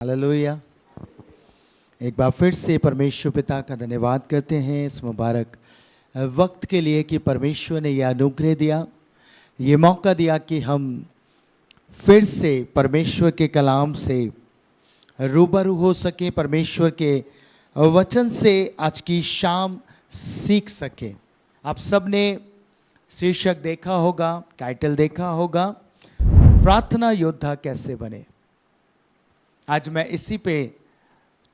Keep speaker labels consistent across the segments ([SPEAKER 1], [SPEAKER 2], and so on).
[SPEAKER 1] Hallelujah. एक बार फिर से परमेश्वर पिता का धन्यवाद करते हैं इस मुबारक वक्त के लिए कि परमेश्वर ने यह अनुग्रह दिया, ये मौका दिया कि हम फिर से परमेश्वर के कलाम से रूबरू हो सकें, परमेश्वर के वचन से आज की शाम सीख सकें। आप सब ने शीर्षक देखा होगा, टाइटल देखा होगा, प्रार्थना योद्धा कैसे बने। आज मैं इसी पे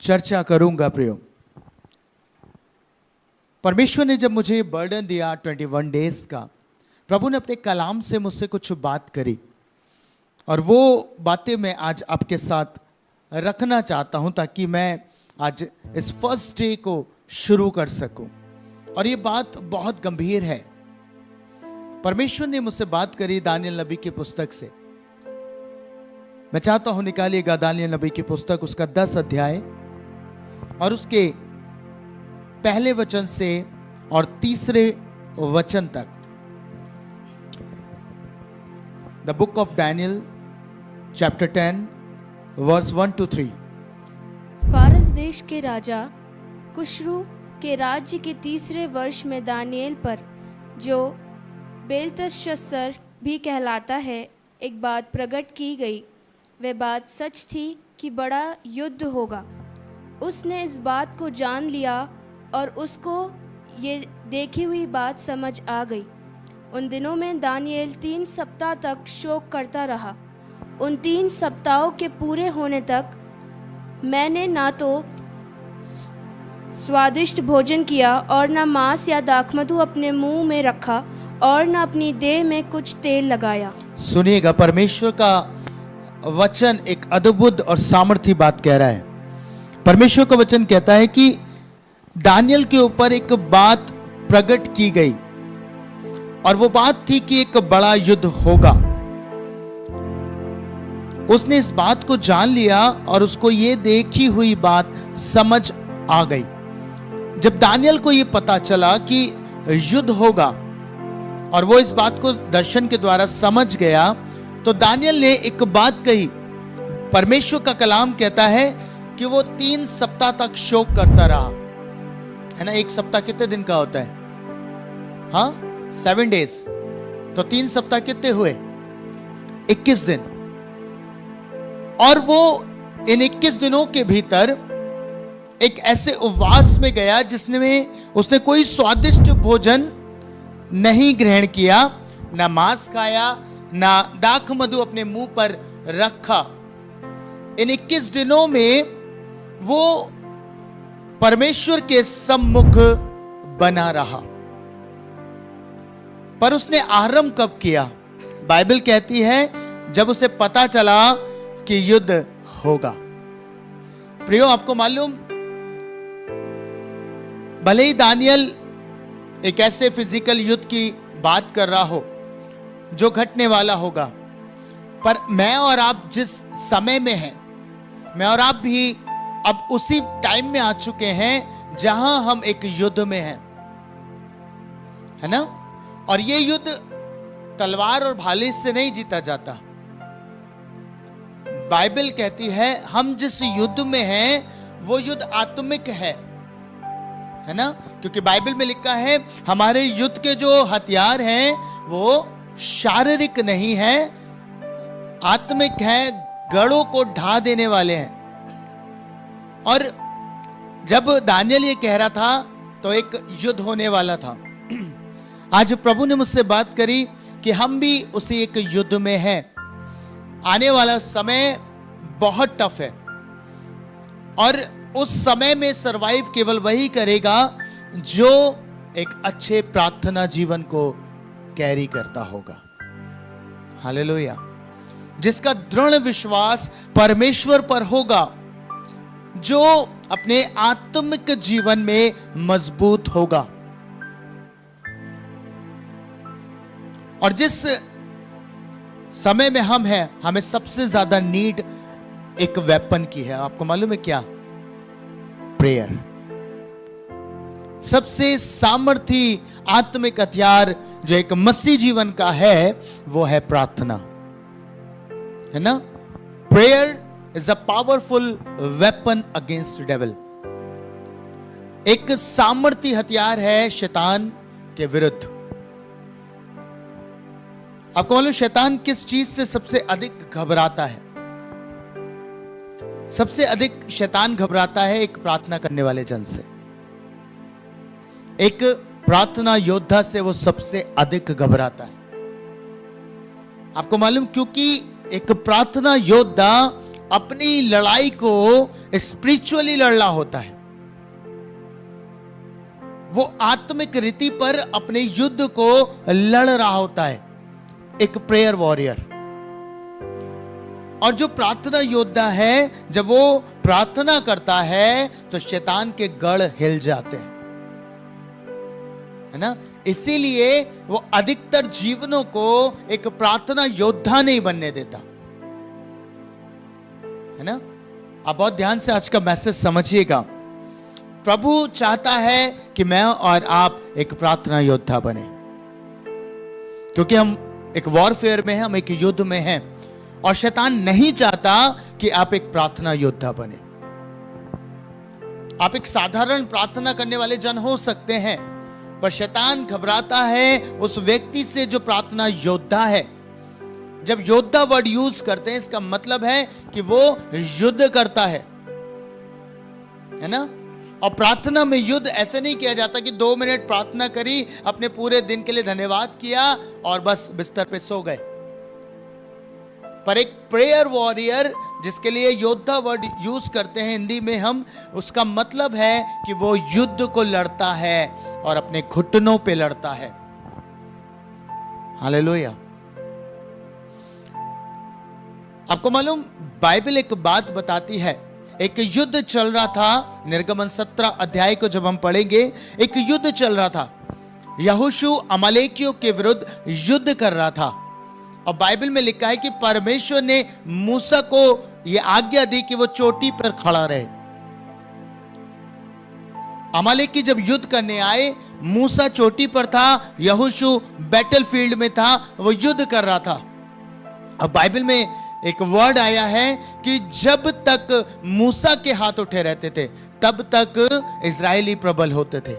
[SPEAKER 1] चर्चा करूंगा। प्रियो, परमेश्वर ने जब मुझे बर्डन दिया 21 डेज का, प्रभु ने अपने कलाम से मुझसे कुछ बात करी और वो बातें मैं आज आपके साथ रखना चाहता हूं ताकि मैं आज इस फर्स्ट डे को शुरू कर सकूं। और ये बात बहुत गंभीर है। परमेश्वर ने मुझसे बात करी दानियल नबी की पुस्तक से। मैं चाहता हूं निकालिएगा दानियल नबी की पुस्तक, उसका 10 अध्याय और उसके पहले वचन से और तीसरे वचन तक। The book of Daniel chapter 10 verse 1 to 3।
[SPEAKER 2] फारस देश के राजा कुशरू के राज्य के तीसरे वर्ष में दानिएल पर, जो बेलतशस्सर भी कहलाता है, एक बात प्रकट की गई। वह बात सच थी कि बड़ा युद्ध होगा। उसने इस बात को जान लिया और उसको ये देखी हुई बात समझ आ गई। उन दिनों में दानिएल 3 सप्ताह तक शोक करता रहा। उन 3 सप्ताहों के पूरे होने तक मैंने ना तो स्वादिष्ट भोजन किया और न मांस या दाखमधु अपने मुंह में रखा और न अपनी देह में कुछ तेल लगाया।
[SPEAKER 1] सुनिएगा, परमेश्वर का वचन एक अद्भुत और सामर्थी बात कह रहा है। परमेश्वर का वचन कहता है कि दानियल के ऊपर एक बात प्रकट की गई और वो बात थी कि एक बड़ा युद्ध होगा। उसने इस बात को जान लिया और उसको ये देखी हुई बात समझ आ गई। जब दानियल को ये पता चला कि युद्ध होगा और वो इस बात को दर्शन के द्वारा समझ गया, तो दानियल ने एक बात कही। परमेश्वर का कलाम कहता है कि वो 3 सप्ताह तक शोक करता रहा, है ना। 1 सप्ताह कितने दिन का होता है? हाँ, 7 डेज। तो 3 सप्ताह कितने हुए? 21 दिन। और वो इन 21 दिनों के भीतर एक ऐसे उपवास में गया जिसमें उसने कोई स्वादिष्ट भोजन नहीं ग्रहण किया, ना मांस खाया, ना दाख मधु अपने मुंह पर रखा। इन 21 दिनों में वो परमेश्वर के सम्मुख बना रहा। पर उसने आरंभ कब किया? बाइबल कहती है जब उसे पता चला कि युद्ध होगा। प्रियो, आपको मालूम, भले ही दानियल एक ऐसे फिजिकल युद्ध की बात कर रहा हो जो घटने वाला होगा, पर मैं और आप जिस समय में हैं, मैं और आप भी अब उसी टाइम में आ चुके हैं जहां हम एक युद्ध में हैं, है ना। और ये युद्ध तलवार और भाले से नहीं जीता जाता। बाइबल कहती है हम जिस युद्ध में हैं वो युद्ध आत्मिक है ना। क्योंकि बाइबल में लिखा है हमारे युद्ध के जो हथियार हैं वो शारीरिक नहीं है, आत्मिक है, गढ़ों को ढा देने वाले हैं। और जब दानियल ये कह रहा था तो एक युद्ध होने वाला था। आज प्रभु ने मुझसे बात करी कि हम भी उसी एक युद्ध में हैं। आने वाला समय बहुत टफ है और उस समय में सरवाइव केवल वही करेगा जो एक अच्छे प्रार्थना जीवन को कैरी करता होगा। हालेलुया। जिसका दृढ़ विश्वास परमेश्वर पर होगा, जो अपने आत्मिक जीवन में मजबूत होगा। और जिस समय में हम हैं, हमें सबसे ज्यादा नीड एक वेपन की है। आपको मालूम है क्या? प्रेयर। सबसे सामर्थी आत्मिक हथियार जो एक मसीह जीवन का है वो है प्रार्थना, है ना। Prayer is a powerful weapon against devil. एक सामर्थ्य हथियार है शैतान के विरुद्ध। आपको मालूम शैतान किस चीज से सबसे अधिक घबराता है? सबसे अधिक शैतान घबराता है एक प्रार्थना करने वाले जन से। एक प्रार्थना योद्धा से वो सबसे अधिक घबराता है। आपको मालूम, क्योंकि एक प्रार्थना योद्धा अपनी लड़ाई को स्पिरिचुअली लड़ रहा होता है। वो आत्मिक रीति पर अपने युद्ध को लड़ रहा होता है, एक प्रेयर वॉरियर। और जो प्रार्थना योद्धा है, जब वो प्रार्थना करता है तो शैतान के गढ़ हिल जाते हैं, है ना। इसीलिए वो अधिकतर जीवनों को एक प्रार्थना योद्धा नहीं बनने देता, है ना। आप बहुत ध्यान से आज का मैसेज समझिएगा। प्रभु चाहता है कि मैं और आप एक प्रार्थना योद्धा बने, क्योंकि हम एक वॉरफेयर में हैं, हम एक युद्ध में हैं, और शैतान नहीं चाहता कि आप एक प्रार्थना योद्धा बने। आप एक साधारण प्रार्थना करने वाले जन हो सकते हैं, पर शैतान घबराता है उस व्यक्ति से जो प्रार्थना योद्धा है। जब योद्धा वर्ड यूज करते हैं, इसका मतलब है कि वो युद्ध करता है ना। और प्रार्थना में युद्ध ऐसे नहीं किया जाता कि 2 मिनट प्रार्थना करी, अपने पूरे दिन के लिए धन्यवाद किया और बस बिस्तर पे सो गए। पर एक प्रेयर वॉरियर, जिसके लिए योद्धा वर्ड यूज करते हैं हिंदी में हम, उसका मतलब है कि वो युद्ध को लड़ता है और अपने घुटनों पे लड़ता है। हालेलुया। आपको मालूम, बाइबल एक बात बताती है। एक युद्ध चल रहा था, निर्गमन 17 अध्याय को जब हम पढ़ेंगे, एक युद्ध चल रहा था। यहोशू अमालेकियों के विरुद्ध युद्ध कर रहा था, और बाइबल में लिखा है कि परमेश्वर ने मूसा को यह आज्ञा दी कि वो चोटी पर खड़ा रहे। अमालेकी जब युद्ध करने आए, मूसा चोटी पर था, यहोशू बैटलफील्ड में था, वो युद्ध कर रहा था। अब बाइबल में एक वर्ड आया है कि जब तक मूसा के हाथ उठे रहते थे, तब तक इजरायली प्रबल होते थे,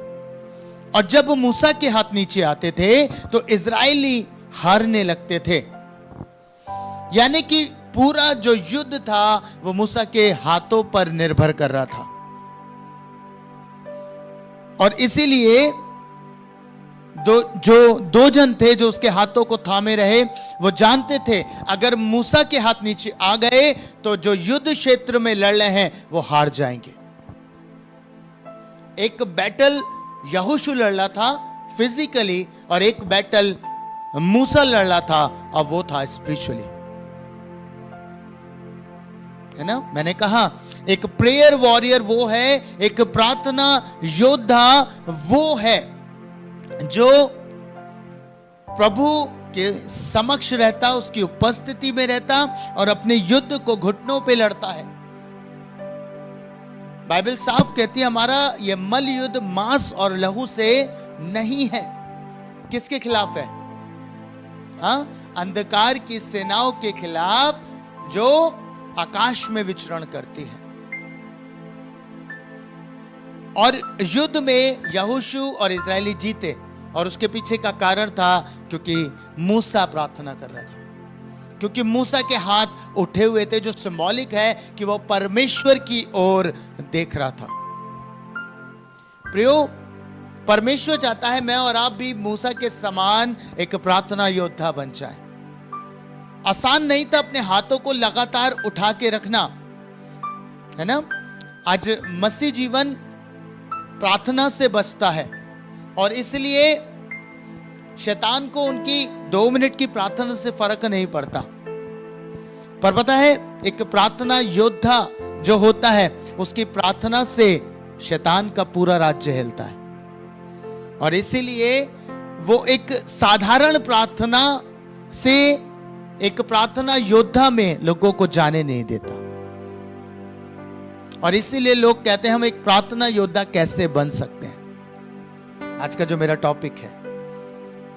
[SPEAKER 1] और जब मूसा के हाथ नीचे आते थे तो इजरायली हारने लगते थे। यानी कि पूरा जो युद्ध था वो मूसा के हाथों पर निर्भर कर रहा था। और इसीलिए दो जन थे जो उसके हाथों को थामे रहे। वो जानते थे अगर मूसा के हाथ नीचे आ गए तो जो युद्ध क्षेत्र में लड़ रहे हैं वो हार जाएंगे। एक बैटल यहोशू लड़ रहा था फिजिकली, और एक बैटल मूसा लड़ रहा था, और वो था स्पिरिचुअली, है ना। मैंने कहा एक प्रेयर वॉरियर वो है, एक प्रार्थना योद्धा वो है जो प्रभु के समक्ष रहता, उसकी उपस्थिति में रहता और अपने युद्ध को घुटनों पे लड़ता है। बाइबल साफ कहती है हमारा यह मल युद्ध मांस और लहू से नहीं है। किसके खिलाफ है? हाँ, अंधकार की सेनाओं के खिलाफ जो आकाश में विचरण करती है। और युद्ध में यहोशू और इजरायली जीते, और उसके पीछे का कारण था क्योंकि मूसा प्रार्थना कर रहा था, क्योंकि मूसा के हाथ उठे हुए थे, जो सिंबॉलिक है कि वो परमेश्वर की ओर देख रहा था। प्रियो, परमेश्वर चाहता है मैं और आप भी मूसा के समान एक प्रार्थना योद्धा बन जाए। आसान नहीं था अपने हाथों को लगातार उठा के रखना, है ना। आज मसीह जीवन प्रार्थना से बचता है, और इसलिए शैतान को उनकी 2 मिनट की प्रार्थना से फर्क नहीं पड़ता। पर पता है, एक प्रार्थना योद्धा जो होता है, उसकी प्रार्थना से शैतान का पूरा राज्य हिलता है, और इसीलिए वो एक साधारण प्रार्थना से एक प्रार्थना योद्धा में लोगों को जाने नहीं देता। और इसीलिए लोग कहते हैं हम एक प्रार्थना योद्धा कैसे बन सकते हैं। आज का जो मेरा टॉपिक है,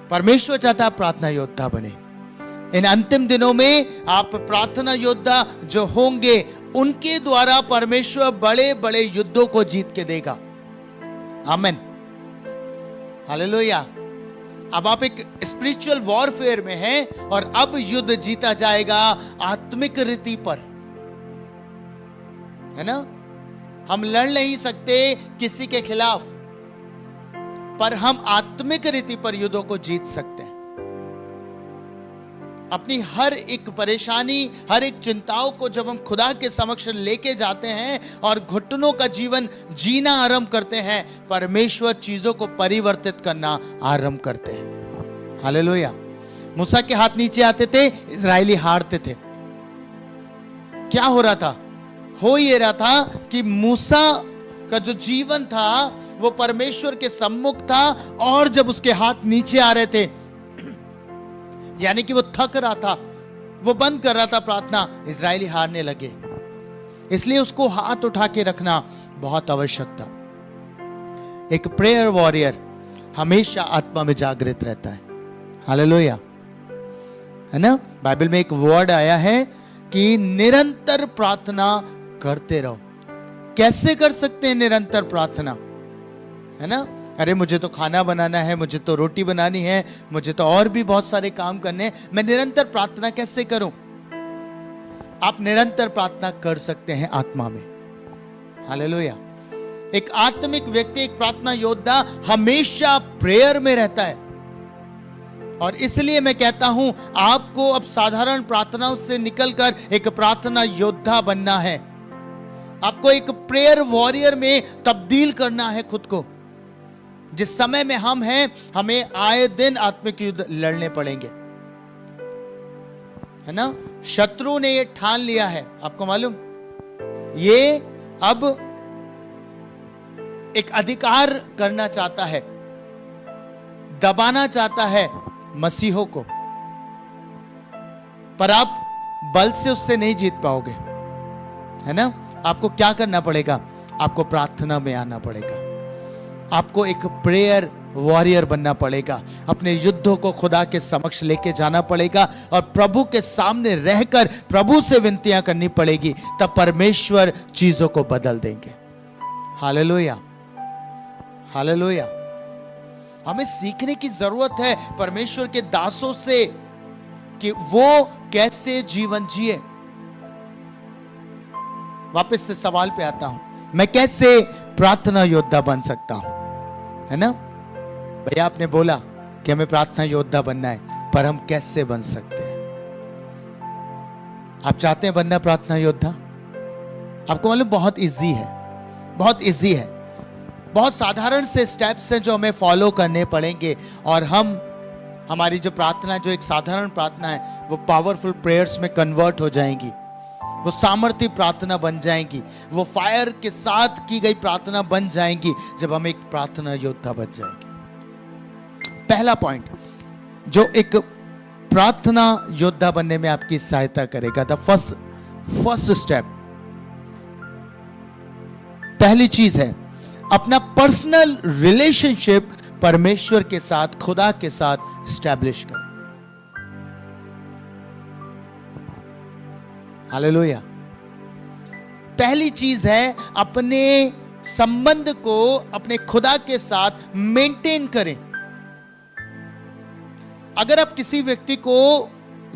[SPEAKER 1] परमेश्वर चाहता है प्रार्थना योद्धा बने। इन अंतिम दिनों में आप प्रार्थना योद्धा जो होंगे, उनके द्वारा परमेश्वर बड़े बड़े युद्धों को जीत के देगा। आमीन, हालेलुया। अब आप एक स्पिरिचुअल वॉरफेयर में हैं और अब युद्ध जीता जाएगा आत्मिक रीति पर, है ना। हम लड़ नहीं सकते किसी के खिलाफ, पर हम आत्मिक रीति पर युद्धों को जीत सकते हैं। अपनी हर एक परेशानी, हर एक चिंताओं को जब हम खुदा के समक्ष लेके जाते हैं और घुटनों का जीवन जीना आरंभ करते हैं, परमेश्वर चीजों को परिवर्तित करना आरंभ करते हैं। हालेलुया। मूसा के हाथ नीचे आते थे, इजरायली हारते थे। क्या हो रहा था? हो ये रहा था कि मूसा का जो जीवन था वो परमेश्वर के सम्मुख था, और जब उसके हाथ नीचे आ रहे थे, यानी कि वो थक रहा था, वो बंद कर रहा था प्रार्थना, इजरायली हारने लगे। इसलिए उसको हाथ उठा के रखना बहुत आवश्यक था। एक प्रेयर वॉरियर हमेशा आत्मा में जागृत रहता है। हालेलुया, है ना। बाइबल में एक वर्ड आया है कि निरंतर प्रार्थना करते रहो। कैसे कर सकते हैं निरंतर प्रार्थना, है ना। अरे मुझे तो खाना बनाना है, मुझे तो रोटी बनानी है, मुझे तो और भी बहुत सारे काम करने हैं, मैं निरंतर प्रार्थना कैसे करूं? आप निरंतर प्रार्थना कर सकते हैं आत्मा में। हालेलुया। एक आत्मिक व्यक्ति, एक प्रार्थना योद्धा हमेशा प्रेयर में रहता है। और इसलिए मैं कहता हूं आपको अब साधारण प्रार्थनाओं से निकलकर एक प्रार्थना योद्धा बनना है। आपको एक प्रेयर वॉरियर में तब्दील करना है खुद को। जिस समय में हम हैं, हमें आए दिन आत्मिक युद्ध लड़ने पड़ेंगे, है ना। शत्रु ने ये ठान लिया है, आपको मालूम, ये अब एक अधिकार करना चाहता है, दबाना चाहता है मसीहों को, पर आप बल से उससे नहीं जीत पाओगे, है ना। आपको क्या करना पड़ेगा? आपको प्रार्थना में आना पड़ेगा। आपको एक प्रेयर वॉरियर बनना पड़ेगा। अपने युद्धों को खुदा के समक्ष लेके जाना पड़ेगा और प्रभु के सामने रहकर प्रभु से विनतियां करनी पड़ेगी। तब परमेश्वर चीजों को बदल देंगे। Hallelujah, hallelujah. हमें सीखने की जरूरत है परमेश्वर के दासों से कि वो कैसे जीवन जिए। वापस से सवाल पे आता हूं, मैं कैसे प्रार्थना योद्धा बन सकता हूं, है ना। भैया आपने बोला कि हमें प्रार्थना योद्धा बनना है, पर हम कैसे बन सकते हैं? आप चाहते हैं बनना प्रार्थना योद्धा? आपको मालूम बहुत इजी है, बहुत इजी है। बहुत साधारण से स्टेप्स हैं जो हमें फॉलो करने पड़ेंगे, और हमारी जो प्रार्थना, जो एक साधारण प्रार्थना है, वो पावरफुल प्रेयर्स में कन्वर्ट हो जाएंगी। वो सामर्थ्य प्रार्थना बन जाएंगी, वो फायर के साथ की गई प्रार्थना बन जाएंगी जब हम एक प्रार्थना योद्धा बन जाएंगे। पहला पॉइंट जो एक प्रार्थना योद्धा बनने में आपकी सहायता करेगा, द फर्स्ट स्टेप, पहली चीज है अपना पर्सनल रिलेशनशिप परमेश्वर के साथ, खुदा के साथ स्टैब्लिश करें। हालेलुया। पहली चीज है अपने संबंध को अपने खुदा के साथ मेंटेन करें। अगर आप किसी व्यक्ति को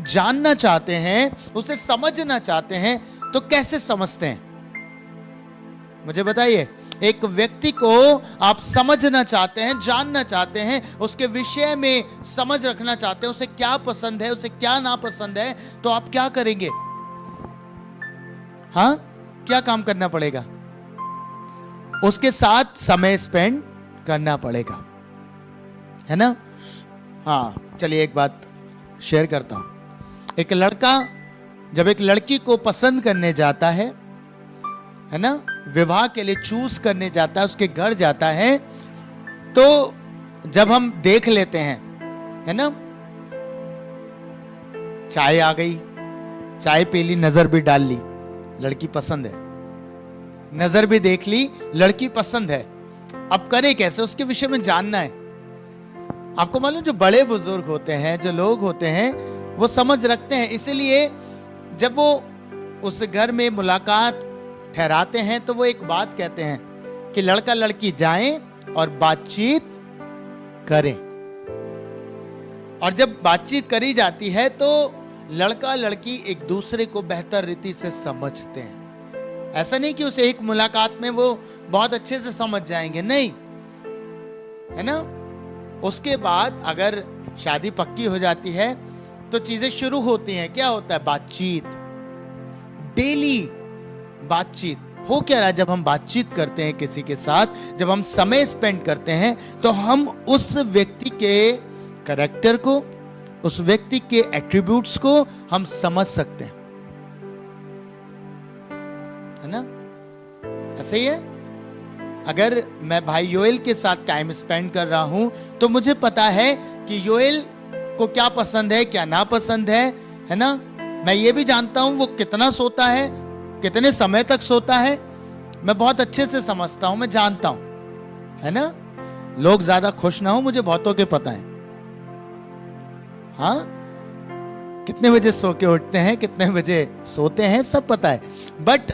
[SPEAKER 1] जानना चाहते हैं, उसे समझना चाहते हैं, तो कैसे समझते हैं? मुझे बताइए। एक व्यक्ति को आप समझना चाहते हैं, जानना चाहते हैं, उसके विषय में समझ रखना चाहते हैं, उसे क्या पसंद है, उसे क्या नापसंद है, तो आप क्या करेंगे? हाँ, क्या काम करना पड़ेगा? उसके साथ समय स्पेंड करना पड़ेगा, है ना। हाँ, चलिए एक बात शेयर करता हूं। एक लड़का जब एक लड़की को पसंद करने जाता है ना, विवाह के लिए चूज करने जाता है, उसके घर जाता है, तो जब हम देख लेते हैं, है ना, चाय आ गई, चाय पी ली, नजर भी डाल ली, लड़की पसंद है, नजर भी देख ली, लड़की पसंद है। अब करे कैसे? उसके विषय में जानना है। आपको मालूम, जो बड़े बुजुर्ग होते हैं, जो लोग होते हैं, वो समझ रखते हैं। इसीलिए जब वो उस घर में मुलाकात ठहराते हैं तो वो एक बात कहते हैं कि लड़का लड़की जाएं और बातचीत करें। और जब बातचीत करी जाती है तो लड़का लड़की एक दूसरे को बेहतर रीति से समझते हैं। ऐसा नहीं कि उसे एक मुलाकात में वो बहुत अच्छे से समझ जाएंगे, नहीं, है ना। उसके बाद अगर शादी पक्की हो जाती है तो चीजें शुरू होती हैं। क्या होता है? बातचीत, डेली बातचीत। हो क्या रहा है? जब हम बातचीत करते हैं किसी के साथ, जब हम समय स्पेंड करते हैं तो हम उस व्यक्ति के कैरेक्टर को, उस व्यक्ति के एट्रीब्यूट्स को हम समझ सकते हैं, है ना। ऐसे ही है, अगर मैं भाई योएल के साथ टाइम स्पेंड कर रहा हूं तो मुझे पता है कि योएल को क्या पसंद है, क्या नापसंद है ना। मैं ये भी जानता हूं वो कितना सोता है, कितने समय तक सोता है, मैं बहुत अच्छे से समझता हूं, मैं जानता हूं, है ना। लोग ज्यादा खुश ना हो, मुझे बहुतों के पता है। हाँ, कितने बजे सो के उठते हैं, कितने बजे सोते हैं, सब पता है। बट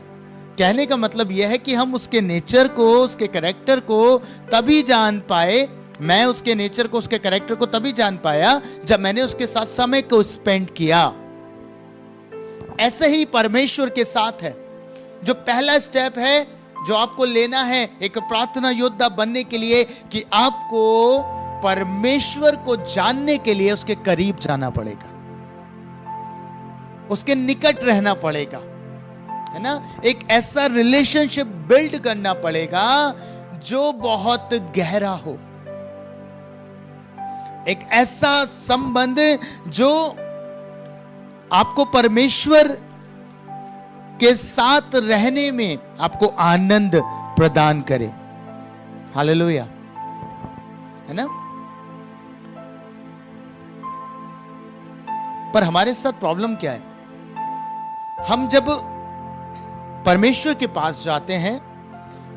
[SPEAKER 1] कहने का मतलब यह है कि हम उसके नेचर को, उसके कैरेक्टर को तभी जान पाए, मैं उसके नेचर को, उसके कैरेक्टर को तभी जान पाया जब मैंने उसके साथ समय को स्पेंड किया। ऐसे ही परमेश्वर के साथ है। जो पहला स्टेप है जो आपको लेना है एक प्रार्थना योद्धा बनने के लिए, कि आपको परमेश्वर को जानने के लिए उसके करीब जाना पड़ेगा, उसके निकट रहना पड़ेगा, है ना। एक ऐसा रिलेशनशिप बिल्ड करना पड़ेगा जो बहुत गहरा हो, एक ऐसा संबंध जो आपको परमेश्वर के साथ रहने में आपको आनंद प्रदान करे। हालेलुया, है ना। पर हमारे साथ प्रॉब्लम क्या है? हम जब परमेश्वर के पास जाते हैं,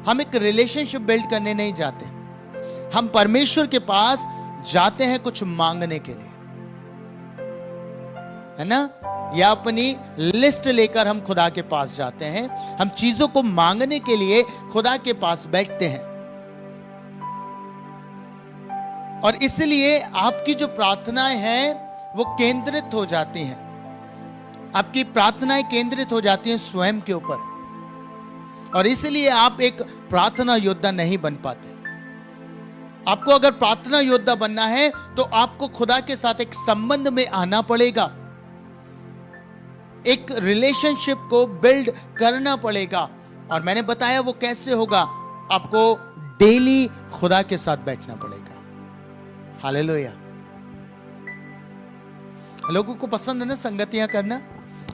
[SPEAKER 1] हम एक रिलेशनशिप बिल्ड करने नहीं जाते। हम परमेश्वर के पास जाते हैं कुछ मांगने के लिए, है ना, या अपनी लिस्ट लेकर हम खुदा के पास जाते हैं। हम चीजों को मांगने के लिए खुदा के पास बैठते हैं। और इसलिए आपकी जो प्रार्थनाएं हैं वो केंद्रित हो जाती हैं। आपकी प्रार्थनाएं केंद्रित हो जाती हैं स्वयं के ऊपर, और इसलिए आप एक प्रार्थना योद्धा नहीं बन पाते। आपको अगर प्रार्थना योद्धा बनना है तो आपको खुदा के साथ एक संबंध में आना पड़ेगा, एक रिलेशनशिप को बिल्ड करना पड़ेगा। और मैंने बताया वो कैसे होगा, आपको डेली खुदा के साथ बैठना पड़ेगा। हालेलुया। लोगों को पसंद है ना संगतियां करना।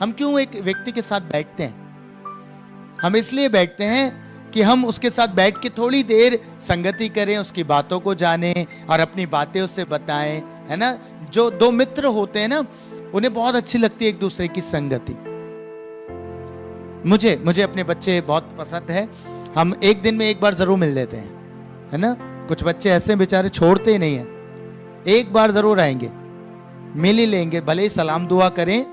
[SPEAKER 1] हम क्यों एक व्यक्ति के साथ बैठते हैं? हम इसलिए बैठते हैं कि हम उसके साथ बैठ के थोड़ी देर संगति करें, उसकी बातों को जानें और अपनी बातें उससे बताएं, है ना। जो दो मित्र होते हैं ना, उन्हें बहुत अच्छी लगती है एक दूसरे की संगति। मुझे अपने बच्चे बहुत पसंद है। हम एक दिन में एक बार जरूर मिल लेते हैं, है ना। कुछ बच्चे ऐसे बेचारे छोड़ते ही नहीं है, एक बार जरूर आएंगे, मिल ही लेंगे, भले ही सलाम दुआ करें।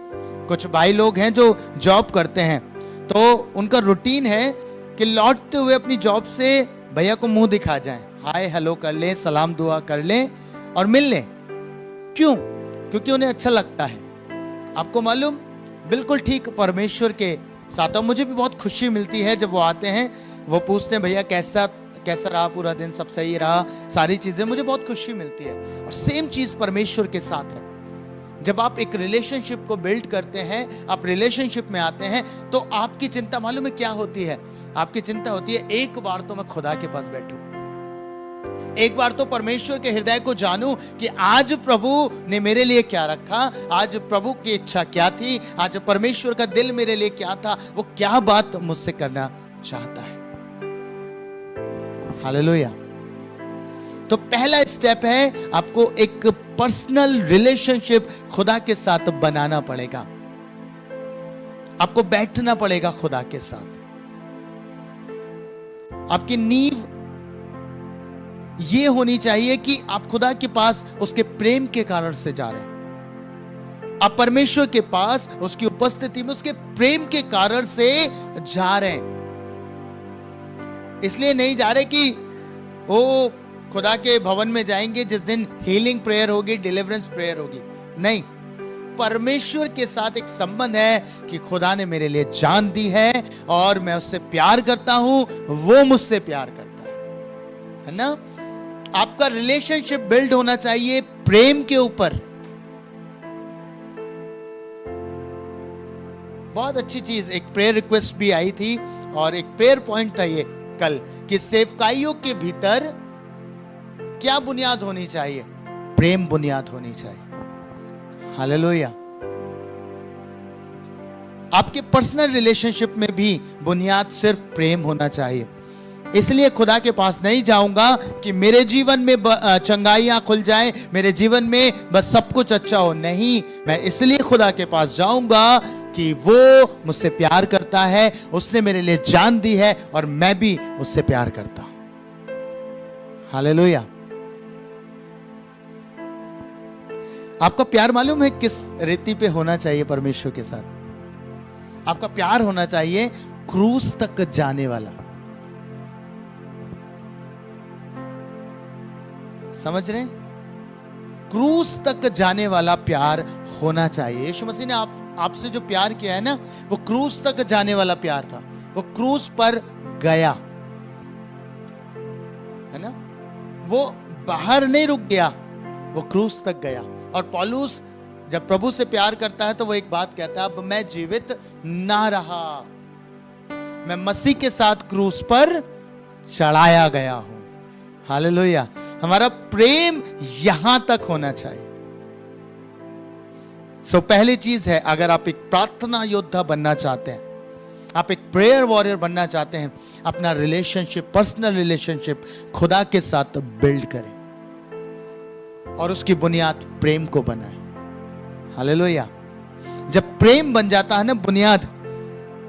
[SPEAKER 1] कुछ भाई लोग हैं जो जॉब करते हैं, तो उनका रूटीन है कि लौटते हुए अपनी जॉब से भैया को मुंह दिखा जाएं, हाय हेलो कर लें, सलाम दुआ कर लें और मिल लें। क्यों? क्योंकि उन्हें अच्छा लगता है। आपको मालूम, बिल्कुल ठीक परमेश्वर के साथ। और मुझे भी बहुत खुशी मिलती है जब वो आते हैं, वो पूछते हैं भैया कैसा रहा पूरा दिन, सब सही रहा, सारी चीजें, मुझे बहुत खुशी मिलती है। और सेम चीज परमेश्वर के साथ है। जब आप एक रिलेशनशिप को बिल्ड करते हैं, आप रिलेशनशिप में आते हैं, तो आपकी चिंता मालूम है क्या होती है? आपकी चिंता होती है, एक बार तो मैं खुदा के पास बैठूं, एक बार तो परमेश्वर के हृदय को जानूं कि आज प्रभु ने मेरे लिए क्या रखा, आज प्रभु की इच्छा क्या थी, आज परमेश्वर का दिल मेरे लिए क्या था, वो क्या बात मुझसे करना चाहता है। हालेलुया। तो पहला स्टेप है, आपको एक पर्सनल रिलेशनशिप खुदा के साथ बनाना पड़ेगा। आपको बैठना पड़ेगा खुदा के साथ। आपकी नींव ये होनी चाहिए कि आप खुदा के पास उसके प्रेम के कारण से जा रहे हैं, आप परमेश्वर के पास उसकी उपस्थिति में उसके प्रेम के कारण से जा रहे हैं। इसलिए नहीं जा रहे कि वो खुदा के भवन में जाएंगे जिस दिन हीलिंग प्रेयर होगी, डिलीवरेंस प्रेयर होगी। नहीं, परमेश्वर के साथ एक संबंध है कि खुदा ने मेरे लिए जान दी है और मैं उससे प्यार करता हूं, वो मुझसे प्यार करता है ना। आपका रिलेशनशिप बिल्ड होना चाहिए प्रेम के ऊपर। बहुत अच्छी चीज, एक प्रेयर रिक्वेस्ट भी आई थी और एक प्रेयर पॉइंट था ये कल, कि सेवकाइयों के भीतर क्या बुनियाद होनी चाहिए? प्रेम बुनियाद होनी चाहिए। हालेलुया। आपके पर्सनल रिलेशनशिप में भी बुनियाद सिर्फ प्रेम होना चाहिए। इसलिए खुदा के पास नहीं जाऊंगा कि मेरे जीवन में चंगाइयां खुल जाएं, मेरे जीवन में बस सब कुछ अच्छा हो। नहीं, मैं इसलिए खुदा के पास जाऊंगा कि वो मुझसे प्यार करता है, उसने मेरे लिए जान दी है और मैं भी उससे प्यार करता हूं। हालेलुया। आपका प्यार मालूम है किस रीति पे होना चाहिए परमेश्वर के साथ? आपका प्यार होना चाहिए क्रूस तक जाने वाला। समझ रहे? क्रूस तक जाने वाला प्यार होना चाहिए। यीशु मसीह ने आपसे जो प्यार किया है ना, वो क्रूस तक जाने वाला प्यार था। वो क्रूस पर गया, है ना। वो बाहर नहीं रुक गया, वो क्रूस तक गया। और पौलुस जब प्रभु से प्यार करता है तो वो एक बात कहता है, अब मैं जीवित ना रहा, मैं मसीह के साथ क्रूस पर चढ़ाया गया हूं। हालेलुया। हमारा प्रेम यहां तक होना चाहिए। पहली चीज है, अगर आप एक प्रार्थना योद्धा बनना चाहते हैं, आप एक प्रेयर वॉरियर बनना चाहते हैं, अपना रिलेशनशिप, पर्सनल रिलेशनशिप खुदा के साथ बिल्ड करें और उसकी बुनियाद प्रेम को बनाएं। हालेलुया। जब प्रेम बन जाता है ना बुनियाद,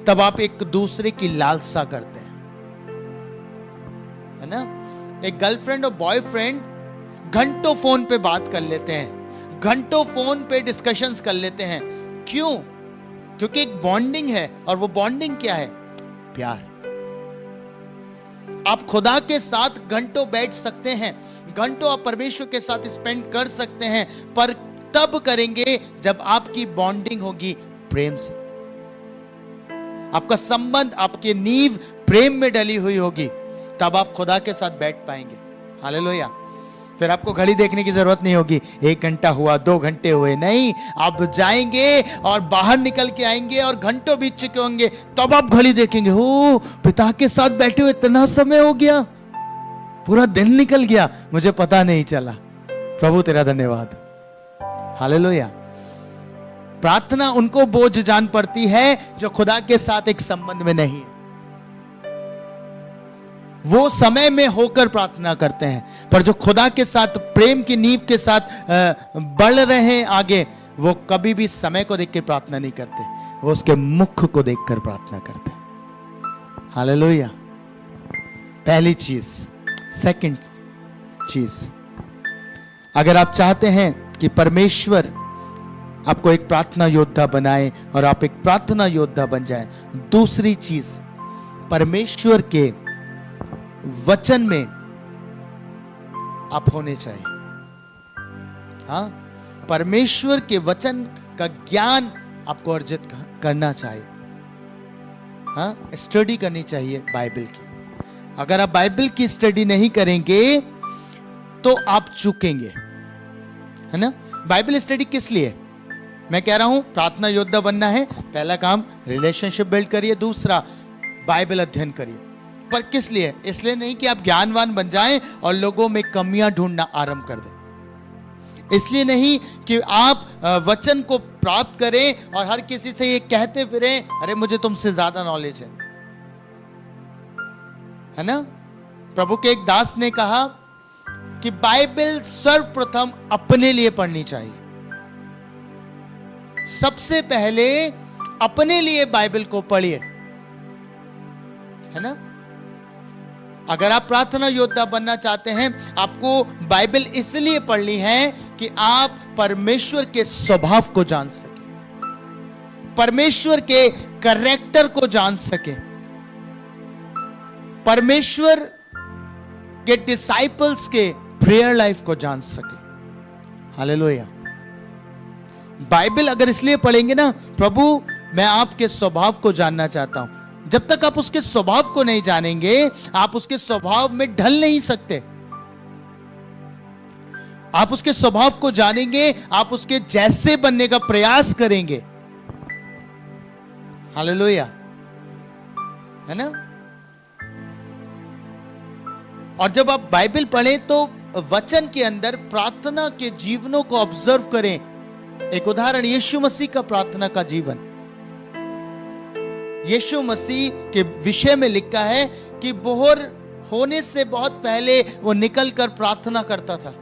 [SPEAKER 1] तब आप एक दूसरे की लालसा करते हैं, है ना। एक गर्लफ्रेंड और बॉयफ्रेंड घंटों फोन पे बात कर लेते हैं, घंटों फोन पे डिस्कशंस कर लेते हैं। क्यों? क्योंकि एक बॉन्डिंग है। और वो बॉन्डिंग क्या है? प्यार। आप खुदा के साथ घंटों बैठ सकते हैं, घंटों आप परमेश्वर के साथ स्पेंड कर सकते हैं, पर तब करेंगे जब आपकी बॉन्डिंग होगी प्रेम से। आपका संबंध, आपकी नींव प्रेम में डली हुई होगी, तब आप खुदा के साथ बैठ पाएंगे। हालेलुया। फिर आपको घड़ी देखने की जरूरत नहीं होगी, 1 घंटा हुआ, 2 घंटे हुए, नहीं। आप जाएंगे और बाहर निकल के आएंगे और घंटों बीत चुके होंगे, तब आप घड़ी देखेंगे, हो पिता के साथ बैठे हुए इतना समय हो गया, पूरा दिन निकल गया, मुझे पता नहीं चला। प्रभु तेरा धन्यवाद। हालेलुया। प्रार्थना उनको बोझ जान पड़ती है जो खुदा के साथ एक संबंध में नहीं है। वो समय में होकर प्रार्थना करते हैं, पर जो खुदा के साथ प्रेम की नींव के साथ बढ़ रहे हैं आगे, वो कभी भी समय को देखकर प्रार्थना नहीं करते, वो उसके मुख को देखकर प्रार्थना करते हैं। हालेलुया। पहली चीज। सेकंड चीज, अगर आप चाहते हैं कि परमेश्वर आपको एक प्रार्थना योद्धा बनाए और आप एक प्रार्थना योद्धा बन जाए, दूसरी चीज, परमेश्वर के वचन में आप होने चाहिए। हाँ, परमेश्वर के वचन का ज्ञान आपको अर्जित करना चाहिए। हाँ, स्टडी करनी चाहिए बाइबल की। अगर आप बाइबल की स्टडी नहीं करेंगे तो आप चूकेंगे, है ना। बाइबल स्टडी किस लिए? मैं कह रहा हूं प्रार्थना योद्धा बनना है, पहला काम रिलेशनशिप बिल्ड करिए, दूसरा बाइबल अध्ययन करिए। पर किस लिए? इसलिए नहीं कि आप ज्ञानवान बन जाएं और लोगों में कमियां ढूंढना आरंभ कर दें। इसलिए नहीं कि आप वचन को प्राप्त करें और हर किसी से ये कहते फिरें, अरे मुझे तुमसे ज्यादा नॉलेज है ना। प्रभु के एक दास ने कहा कि बाइबल सर्वप्रथम अपने लिए पढ़नी चाहिए। सबसे पहले अपने लिए बाइबल को पढ़िए, है ना। अगर आप प्रार्थना योद्धा बनना चाहते हैं, आपको बाइबल इसलिए पढ़नी है कि आप परमेश्वर के स्वभाव को जान सके, परमेश्वर के कैरेक्टर को जान सके, परमेश्वर के डिसाइपल्स के प्रेयर लाइफ को जान सके। हालेलुया। बाइबल अगर इसलिए पढ़ेंगे ना, प्रभु मैं आपके स्वभाव को जानना चाहता हूं। जब तक आप उसके स्वभाव को नहीं जानेंगे, आप उसके स्वभाव में ढल नहीं सकते। आप उसके स्वभाव को जानेंगे, आप उसके जैसे बनने का प्रयास करेंगे। हालेलुया, है ना। और जब आप बाइबल पढ़ें तो वचन के अंदर प्रार्थना के जीवनों को ऑब्जर्व करें। एक उदाहरण यीशु मसीह का प्रार्थना का जीवन। यीशु मसीह के विषय में लिखा है कि बोहर होने से बहुत पहले वो निकलकर प्रार्थना करता था,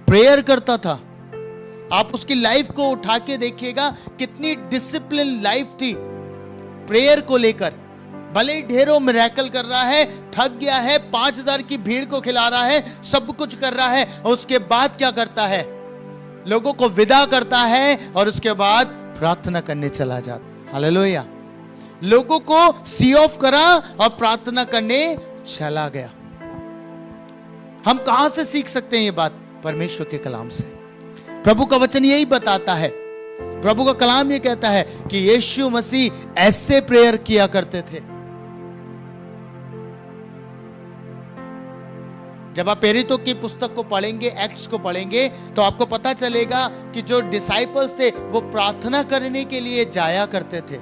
[SPEAKER 1] प्रेयर करता था। आप उसकी लाइफ को उठा के देखिएगा, कितनी डिसिप्लिन लाइफ थी प्रेयर को लेकर। भले ही ढेरों मिरेकल कर रहा है, थक गया है, 5000 की भीड़ को खिला रहा है, सब कुछ कर रहा है, और उसके बाद क्या करता है? लोगों को विदा करता है और उसके बाद प्रार्थना करने चला जाता। हालेलुया। लोगों को सी ऑफ करा और प्रार्थना करने चला गया। हम कहां से सीख सकते हैं ये बात? परमेश्वर के कलाम से। प्रभु का वचन यही बताता है, प्रभु का कलाम ये कहता है कि यीशु मसीह ऐसे प्रेयर किया करते थे। जब आप प्रेरितों की पुस्तक को पढ़ेंगे, एक्ट्स को पढ़ेंगे, तो आपको पता चलेगा कि जो डिसाइपल्स थे वो प्रार्थना करने के लिए जाया करते थे।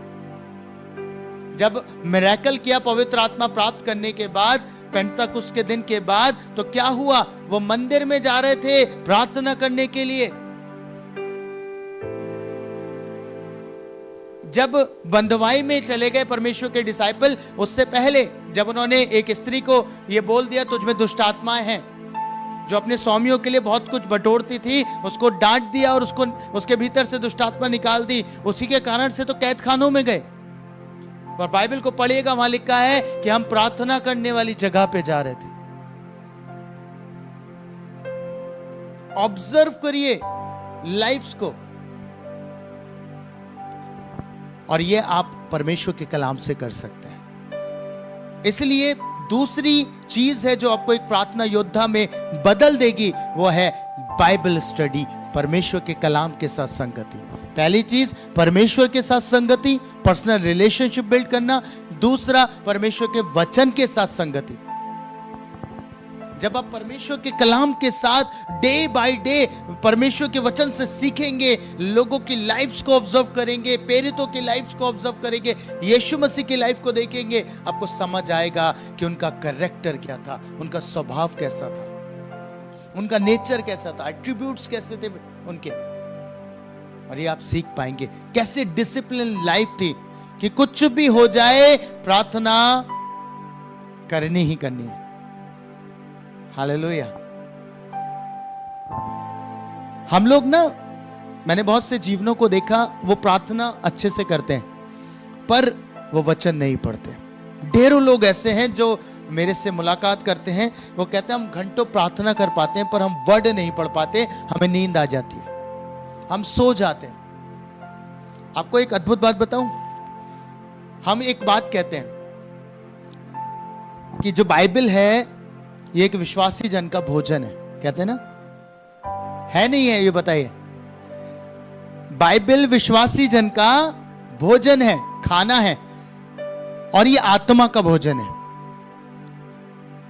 [SPEAKER 1] जब मिरेकल किया पवित्र आत्मा प्राप्त करने के बाद, पेंटकुस्त के दिन के बाद, तो क्या हुआ? वो मंदिर में जा रहे थे प्रार्थना करने के लिए। जब बंधुआई में चले गए परमेश्वर के डिसाइपल, उससे पहले जब उन्होंने एक स्त्री को ये बोल दिया तुझ में दुष्ट आत्माएं हैं, जो अपने स्वामियों के लिए बहुत कुछ बटोरती थी, उसको डांट दिया और उसको उसके भीतर से दुष्ट आत्मा निकाल दी। उसी के कारण से तो कैद खानों में गए। पर बाइबल को पढ़िएगा, वहां लिखा है कि हम प्रार्थना करने वाली जगह पे जा रहे थे। ऑब्जर्व करिए लाइफ्स को, और ये आप परमेश्वर के कलाम से कर सकते हैं। इसलिए दूसरी चीज है जो आपको एक प्रार्थना योद्धा में बदल देगी, वो है बाइबल स्टडी, परमेश्वर के कलाम के साथ संगति। पहली चीज परमेश्वर के साथ संगति, पर्सनल रिलेशनशिप बिल्ड करना। दूसरा परमेश्वर के वचन के साथ संगति। जब आप परमेश्वर के कलाम के साथ डे बाय डे परमेश्वर के वचन से सीखेंगे, लोगों की लाइफ्स को ऑब्जर्व करेंगे, प्रेरितों की लाइफ्स को ऑब्जर्व करेंगे, यीशु मसीह की लाइफ को देखेंगे, आपको समझ आएगा कि उनका कैरेक्टर क्या था, उनका स्वभाव कैसा था, उनका नेचर कैसा था, एट्रीब्यूट्स कैसे थे उनके। और ये आप सीख पाएंगे कैसे डिसिप्लिन लाइफ थी कि कुछ भी हो जाए प्रार्थना करनी ही करनी है। हालेलुया। हम लोग ना, मैंने बहुत से जीवनों को देखा, वो प्रार्थना अच्छे से करते हैं पर वो वचन नहीं पढ़ते। ढेरों लोग ऐसे हैं जो मेरे से मुलाकात करते हैं, वो कहते हैं हम घंटों प्रार्थना कर पाते हैं पर हम वर्ड नहीं पढ़ पाते, हमें नींद आ जाती है, हम सो जाते हैं। आपको एक अद्भुत बात बताऊं, हम एक बात कहते हैं कि जो बाइबल है ये एक विश्वासी जन का भोजन है, कहते हैं ना, है नहीं है? ये बताइए। बाइबल विश्वासी जन का भोजन है, खाना है, और ये आत्मा का भोजन है।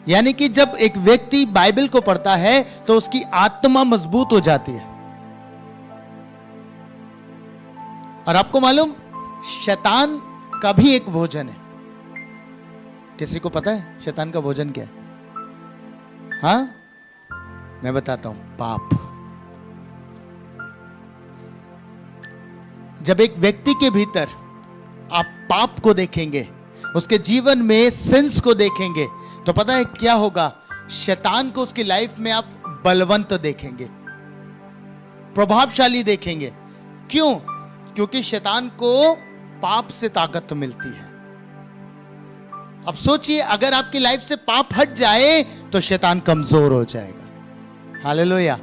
[SPEAKER 1] यानी कि जब एक व्यक्ति बाइबल को पढ़ता है तो उसकी आत्मा मजबूत हो जाती है। और आपको मालूम, शैतान का भी एक भोजन है। किसी को पता है शैतान का भोजन क्या है? हाँ, मैं बताता हूं, पाप। जब एक व्यक्ति के भीतर आप पाप को देखेंगे, उसके जीवन में सिंस को देखेंगे, तो पता है क्या होगा? शैतान को उसकी लाइफ में आप बलवंत देखेंगे, प्रभावशाली देखेंगे। क्यों? क्योंकि शैतान को पाप से ताकत मिलती है। अब सोचिए, अगर आपकी लाइफ से पाप हट जाए तो शैतान कमजोर हो जाएगा। हालेलुया।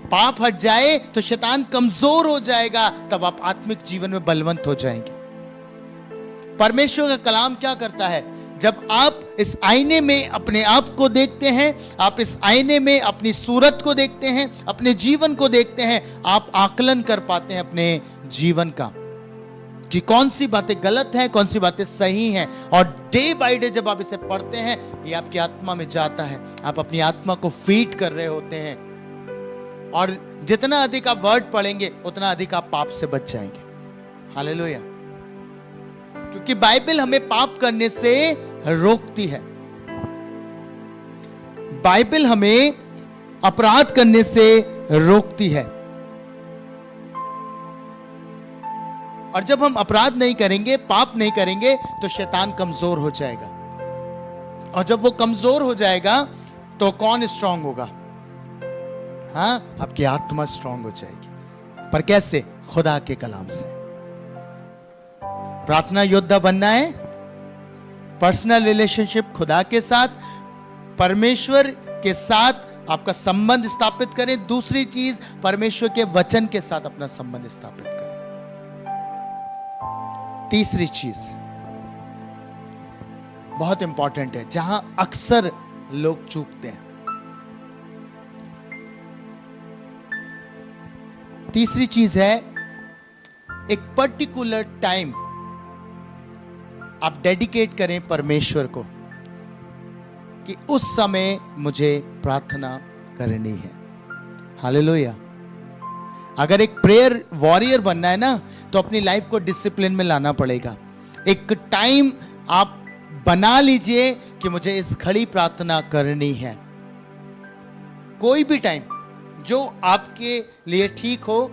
[SPEAKER 1] पाप हट जाए तो शैतान कमजोर हो जाएगा, तब आप आत्मिक जीवन में बलवंत हो जाएंगे। परमेश्वर का कलाम क्या करता है? जब आप इस आईने में अपने आप को देखते हैं, आप इस आईने में अपनी सूरत को देखते हैं, अपने जीवन को देखते हैं, आप आकलन कर पाते हैं अपने जीवन का कि कौन सी बातें गलत हैं, कौन सी बातें सही हैं। और डे बाय डे जब आप इसे पढ़ते हैं, ये आपकी आत्मा में जाता है, आप अपनी आत्मा को फीड कर रहे होते हैं। और जितना अधिक आप वर्ड पढ़ेंगे उतना अधिक आप पाप से बच जाएंगे। हालेलुया। क्योंकि बाइबल हमें पाप करने से रोकती है, बाइबल हमें अपराध करने से रोकती है। और जब हम अपराध नहीं करेंगे, पाप नहीं करेंगे, तो शैतान कमजोर हो जाएगा। और जब वो कमजोर हो जाएगा तो कौन स्ट्रांग होगा? हाँ, आपकी आत्मा स्ट्रांग हो जाएगी। पर कैसे? खुदा के कलाम से। प्रार्थना योद्धा बनना है, पर्सनल रिलेशनशिप खुदा के साथ, परमेश्वर के साथ आपका संबंध स्थापित करें। दूसरी चीज, परमेश्वर के वचन के साथ अपना संबंध स्थापित करें। तीसरी चीज बहुत इंपॉर्टेंट है, जहां अक्सर लोग चूकते हैं। तीसरी चीज है, एक पर्टिकुलर टाइम आप डेडिकेट करें परमेश्वर को कि उस समय मुझे प्रार्थना करनी है। हालेलुया। अगर एक प्रेयर वॉरियर बनना है ना, तो अपनी लाइफ को डिसिप्लिन में लाना पड़ेगा। एक टाइम आप बना लीजिए कि मुझे इस घड़ी प्रार्थना करनी है। कोई भी टाइम जो आपके लिए ठीक हो,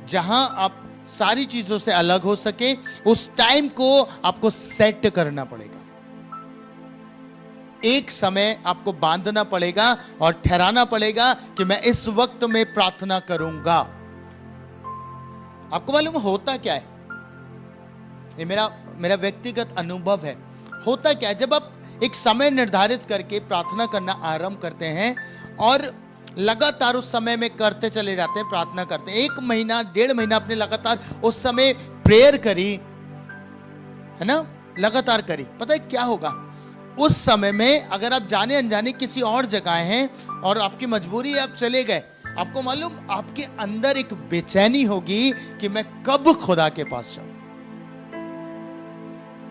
[SPEAKER 1] जहां आप सारी चीजों से अलग हो सके, उस टाइम को आपको सेट करना पड़ेगा। एक समय आपको बांधना पड़ेगा और ठहराना पड़ेगा कि मैं इस वक्त में प्रार्थना करूंगा। आपको मालूम होता क्या है? ये मेरा व्यक्तिगत अनुभव है। होता क्या है, जब आप एक समय निर्धारित करके प्रार्थना करना आरंभ करते हैं और लगातार उस समय में करते चले जाते हैं, प्रार्थना करते हैं, 1 महीना 1.5 महीना आपने लगातार उस समय प्रेयर करी है ना, लगातार करी, पता है क्या होगा? उस समय में अगर आप जाने अनजाने किसी और जगह हैं और आपकी मजबूरी है, आप चले गए, आपको मालूम आपके अंदर एक बेचैनी होगी कि मैं कब खुदा के पास जाऊं।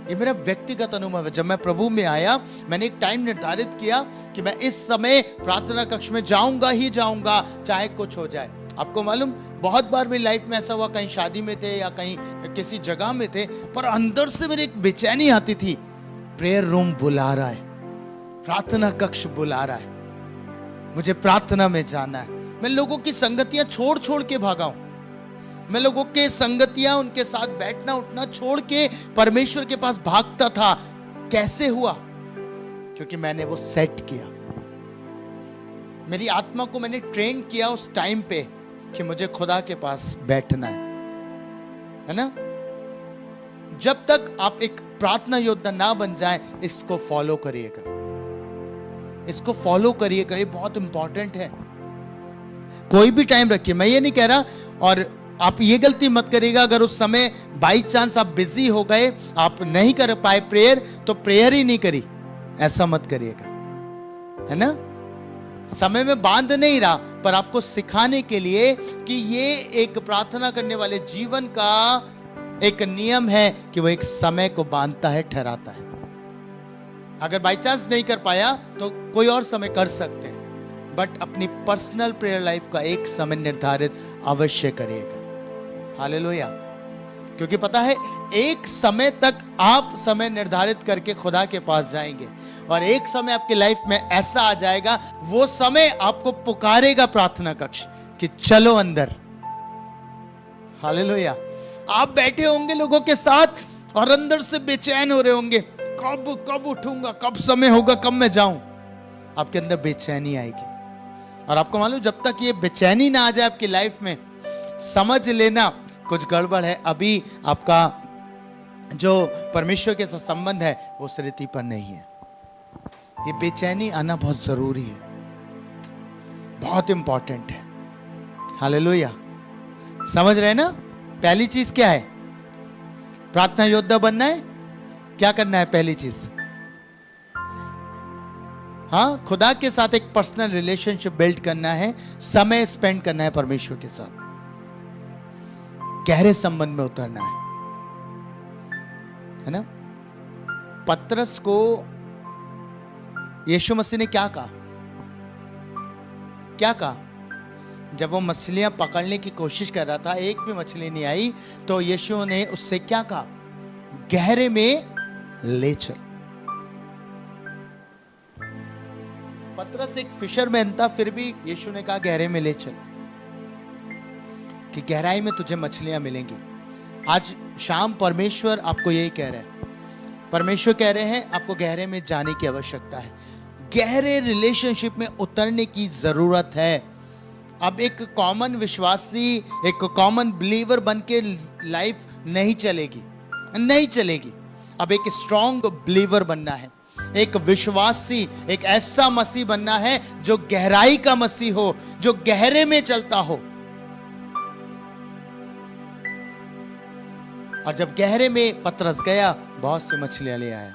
[SPEAKER 1] ये मेरा व्यक्तिगत अनुभव है। जब मैं प्रभु में आया, मैंने एक टाइम निर्धारित किया कि मैं इस समय प्रार्थना कक्ष में जाऊंगा ही जाऊंगा, चाहे कुछ हो जाए। आपको मालूम, बहुत बार मेरी लाइफ में ऐसा हुआ, कहीं शादी में थे या कहीं किसी जगह में थे, पर अंदर से मेरी एक बेचैनी आती थी। प्रेयर रूम बुला रहा है, प्रार्थना कक्ष बुला रहा है, मुझे प्रार्थना में जाना है। मैं लोगों की संगतियां छोड़ छोड़ के भागा हूं। मैं लोगों के संगतियां, उनके साथ बैठना उठना छोड़ के परमेश्वर के पास भागता था। कैसे हुआ? क्योंकि मैंने वो सेट किया। मेरी आत्मा को मैंने ट्रेन किया उस टाइम पे कि मुझे खुदा के पास बैठना है ना। जब तक आप एक प्रार्थना योद्धा ना बन जाए, इसको फॉलो करिएगा, इसको फॉलो करिएगा। ये बहुत इंपॉर्टेंट है। कोई भी टाइम रखिए, मैं ये नहीं कह रहा, और आप ये गलती मत करिएगा, अगर उस समय बाई चांस आप बिजी हो गए, आप नहीं कर पाए प्रेयर, तो प्रेयर ही नहीं करी, ऐसा मत करिएगा, है ना। समय में बांध नहीं रहा, पर आपको सिखाने के लिए कि ये एक प्रार्थना करने वाले जीवन का एक नियम है कि वो एक समय को बांधता है, ठहराता है। अगर बाई चांस नहीं कर पाया तो कोई और समय कर सकते हैं, बट अपनी पर्सनल प्रेयर लाइफ का एक समय निर्धारित अवश्य करिएगा। हालेलुया। क्योंकि पता है, एक समय तक आप समय निर्धारित करके खुदा के पास जाएंगे और एक समय आपकी लाइफ में ऐसा आ जाएगा, वो समय आपको पुकारेगा प्रार्थना कक्ष कि चलो अंदर। हालेलुया। आप बैठे होंगे लोगों के साथ और अंदर से बेचैन हो रहे होंगे, कब उठूंगा, कब समय होगा, कब मैं जाऊं। आपके अंदर बेचैनी आएगी। और आपको मालूम, जब तक ये बेचैनी ना आ जाए आपकी लाइफ में, समझ लेना कुछ गड़बड़ है। अभी आपका जो परमेश्वर के साथ संबंध है वो उस रीति पर नहीं है। ये बेचैनी आना बहुत जरूरी है, बहुत इंपॉर्टेंट है। हालेलुया। समझ रहे ना? पहली चीज क्या है? प्रार्थना योद्धा बनना है। क्या करना है? पहली चीज, हाँ, खुदा के साथ एक पर्सनल रिलेशनशिप बिल्ड करना है, समय स्पेंड करना है परमेश्वर के साथ, गहरे संबंध में उतरना है ना? पतरस को यीशु मसीह ने क्या कहा? क्या कहा? जब वो मछलियां पकड़ने की कोशिश कर रहा था, एक भी मछली नहीं आई, तो यीशु ने उससे क्या कहा? गहरे में ले चल। पतरस एक फिशरमैन था, फिर भी यीशु ने कहा गहरे में ले चल, कि गहराई में तुझे मछलियां मिलेंगी। आज शाम परमेश्वर आपको यही कह रहे हैं। परमेश्वर कह रहे हैं आपको गहरे में जाने की आवश्यकता है, गहरे रिलेशनशिप में उतरने की जरूरत है। अब एक कॉमन विश्वासी, एक कॉमन बिलीवर बन के लाइफ नहीं चलेगी, नहीं चलेगी। अब एक स्ट्रॉन्ग बिलीवर बनना है, एक विश्वासी, एक ऐसा मसीह बनना है जो गहराई का मसीह हो, जो गहरे में चलता हो। और जब गहरे में पतरस गया, बहुत सी मछलियां ले आया।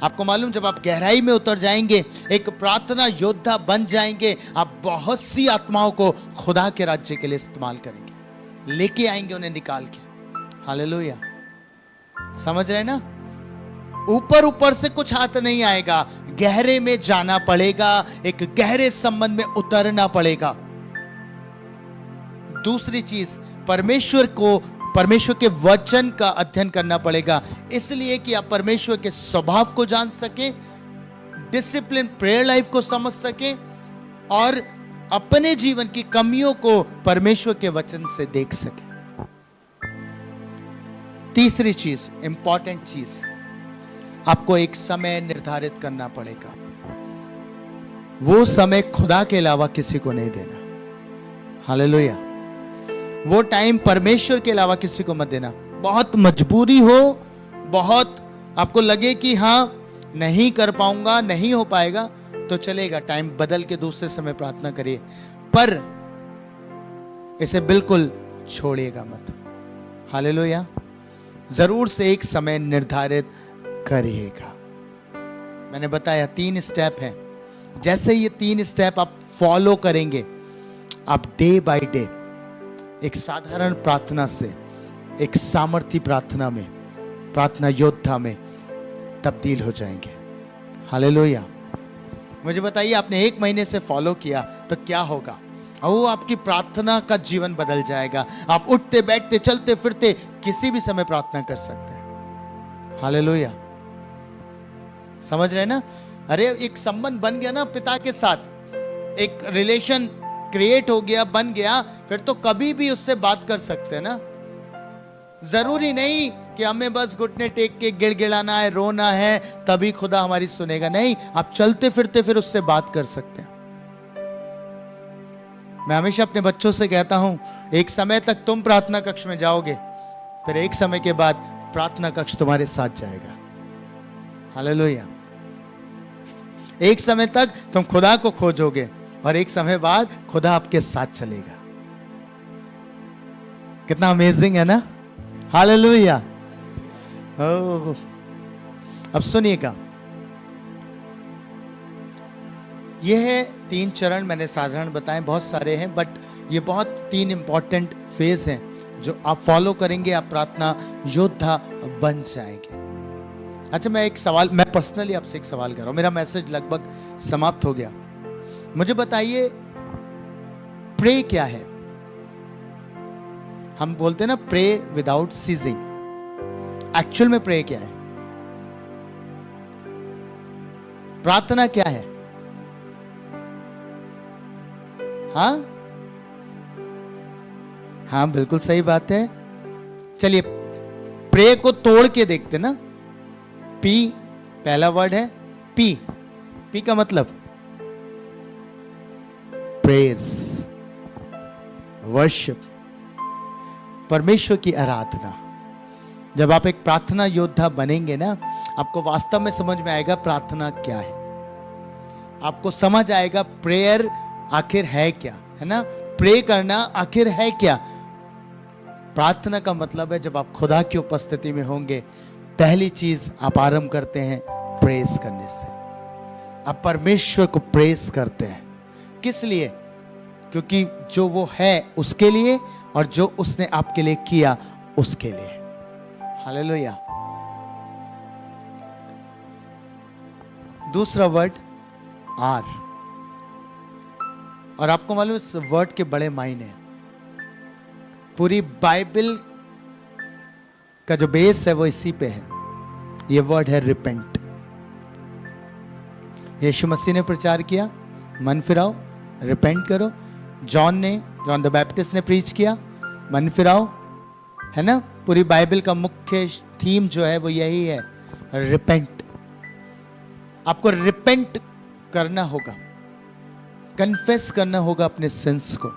[SPEAKER 1] आपको मालूम, जब आप गहराई में उतर जाएंगे, एक प्रार्थना योद्धा बन जाएंगे, आप बहुत सी आत्माओं को खुदा के राज्य के लिए इस्तेमाल करेंगे, लेके आएंगे उन्हें निकाल के। हालेलुया। समझ रहे ना? ऊपर ऊपर से कुछ हाथ नहीं आएगा, गहरे में जाना पड़ेगा, एक गहरे संबंध में उतरना पड़ेगा। दूसरी चीज, परमेश्वर के वचन का अध्ययन करना पड़ेगा, इसलिए कि आप परमेश्वर के स्वभाव को जान सकें, डिसिप्लिन प्रेयर लाइफ को समझ सकें, और अपने जीवन की कमियों को परमेश्वर के वचन से देख सकें। तीसरी चीज, इंपॉर्टेंट चीज, आपको एक समय निर्धारित करना पड़ेगा। वो समय खुदा के अलावा किसी को नहीं देना। हालेलुया। वो टाइम परमेश्वर के अलावा किसी को मत देना। बहुत मजबूरी हो, बहुत आपको लगे कि हाँ नहीं कर पाऊंगा, नहीं हो पाएगा, तो चलेगा, टाइम बदल के दूसरे समय प्रार्थना करिए, पर इसे बिल्कुल छोड़िएगा मत। हालेलुया। जरूर से एक समय निर्धारित करिएगा। मैंने बताया 3 स्टेप हैं। जैसे ये 3 स्टेप आप फॉलो करेंगे, आप डे बाय डे एक साधारण प्रार्थना से एक सामर्थी प्रार्थना में, प्रार्थना योद्धा में तब्दील हो जाएंगे। हालेलुया। मुझे बताइए, आपने 1 महीने से फॉलो किया तो क्या होगा? वो आपकी प्रार्थना का जीवन बदल जाएगा। आप उठते बैठते चलते फिरते किसी भी समय प्रार्थना कर सकते हैं। हालेलुया। समझ रहे ना? अरे एक संबंध बन गया ना पिता के साथ, एक रिलेशन क्रिएट हो गया, बन गया, फिर तो कभी भी उससे बात कर सकते हैं ना। जरूरी नहीं कि हमें बस घुटने टेक के गिड़गिड़ाना है, रोना है, तभी खुदा हमारी सुनेगा। नहीं, आप चलते फिरते फिर उससे बात कर सकते हैं। मैं हमेशा अपने बच्चों से कहता हूं, एक समय तक तुम प्रार्थना कक्ष में जाओगे, फिर एक समय के बाद प्रार्थना कक्ष तुम्हारे साथ जाएगा। हालेलुया। एक समय तक तुम खुदा को खोजोगे और एक समय बाद खुदा आपके साथ चलेगा। कितना अमेजिंग है ना? हालेलुया। अब सुनिएगा, यह है 3 चरण मैंने साधारण बताए, बहुत सारे हैं, बट ये बहुत 3 इंपॉर्टेंट फेज हैं जो आप फॉलो करेंगे, आप प्रार्थना योद्धा बन जाएंगे। अच्छा, मैं पर्सनली आपसे एक सवाल कर रहा हूं, मेरा मैसेज लगभग समाप्त हो गया। मुझे बताइए, प्रे क्या है? हम बोलते हैं ना प्रे विदाउट सीजिंग, एक्चुअल में प्रे क्या है? प्रार्थना क्या है? हाँ, बिल्कुल सही बात है। चलिए प्रे को तोड़ के देखते ना। पी पहला वर्ड है, पी का मतलब प्रेज, वर्शिप, परमेश्वर की आराधना। जब आप एक प्रार्थना योद्धा बनेंगे ना, आपको वास्तव में समझ में आएगा प्रार्थना क्या है। आपको समझ आएगा प्रेयर आखिर है क्या, है ना? प्रे करना आखिर है क्या? प्रार्थना का मतलब है जब आप खुदा की उपस्थिति में होंगे, पहली चीज आप आरंभ करते हैं प्रेस करने से। आप परमेश्वर को प्रेस करते हैं। किस लिए? क्योंकि जो वो है उसके लिए, और जो उसने आपके लिए किया उसके लिए। हालेलुया। दूसरा वर्ड आर, और आपको मालूम इस वर्ड के बड़े मायने हैं। पूरी बाइबल का जो बेस है वो इसी पे है। ये वर्ड है रिपेंट। यीशु मसीह ने प्रचार किया, मन फिराओ, रिपेंट करो। जॉन द बैप्टिस्ट ने प्रीच किया, मन फिराओ, है ना। पूरी बाइबल का मुख्य थीम जो है वो यही है, रिपेंट। आपको रिपेंट करना होगा, कन्फेस करना होगा अपने सिंस को।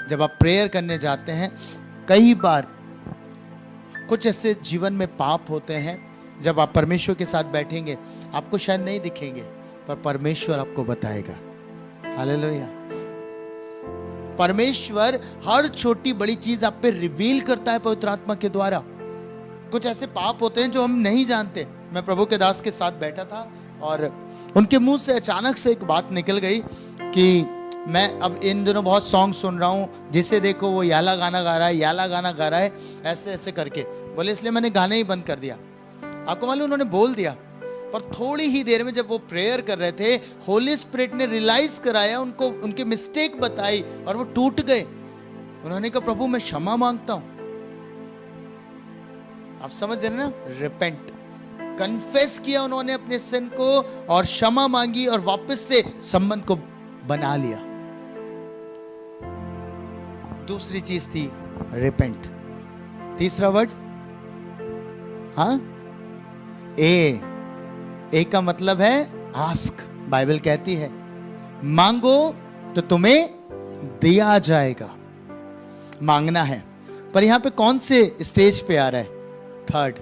[SPEAKER 1] जब आप प्रेयर करने जाते हैं, कई बार कुछ ऐसे जीवन में पाप होते हैं, जब आप परमेश्वर के साथ बैठेंगे आपको शायद नहीं दिखेंगे, पर परमेश्वर आपको बताएगा। हालेलुया। परमेश्वर हर छोटी बड़ी चीज आप पे रिवील करता है पवित्र आत्मा के द्वारा। कुछ ऐसे पाप होते हैं जो हम नहीं जानते। मैं प्रभु के दास के साथ बैठा था और उनके मुंह से अचानक से एक बात निकल गई कि मैं अब इन दिनों बहुत सॉन्ग सुन रहा हूँ, जिसे देखो वो याला गाना गा रहा है, याला गाना गा रहा है, ऐसे ऐसे करके बोले। इसलिए मैंने गाना ही बंद कर दिया। आपको मालूम उन्होंने बोल दिया, पर थोड़ी ही देर में जब वो प्रेयर कर रहे थे, होली स्पिरिट ने रियलाइज कराया उनको, उनकी मिस्टेक बताई और वो टूट गए। उन्होंने कहा प्रभु मैं क्षमा मांगता हूं। आप समझ रहे ना, रिपेंट, कन्फेस किया उन्होंने अपने सिन को और क्षमा मांगी और वापस से संबंध को बना लिया। दूसरी चीज थी रिपेंट। तीसरा वर्ड, हाँ, ए का मतलब है आस्क। बाइबल कहती है मांगो तो तुम्हें दिया जाएगा। मांगना है, पर यहां पे कौन से स्टेज पे आ रहा है? थर्ड।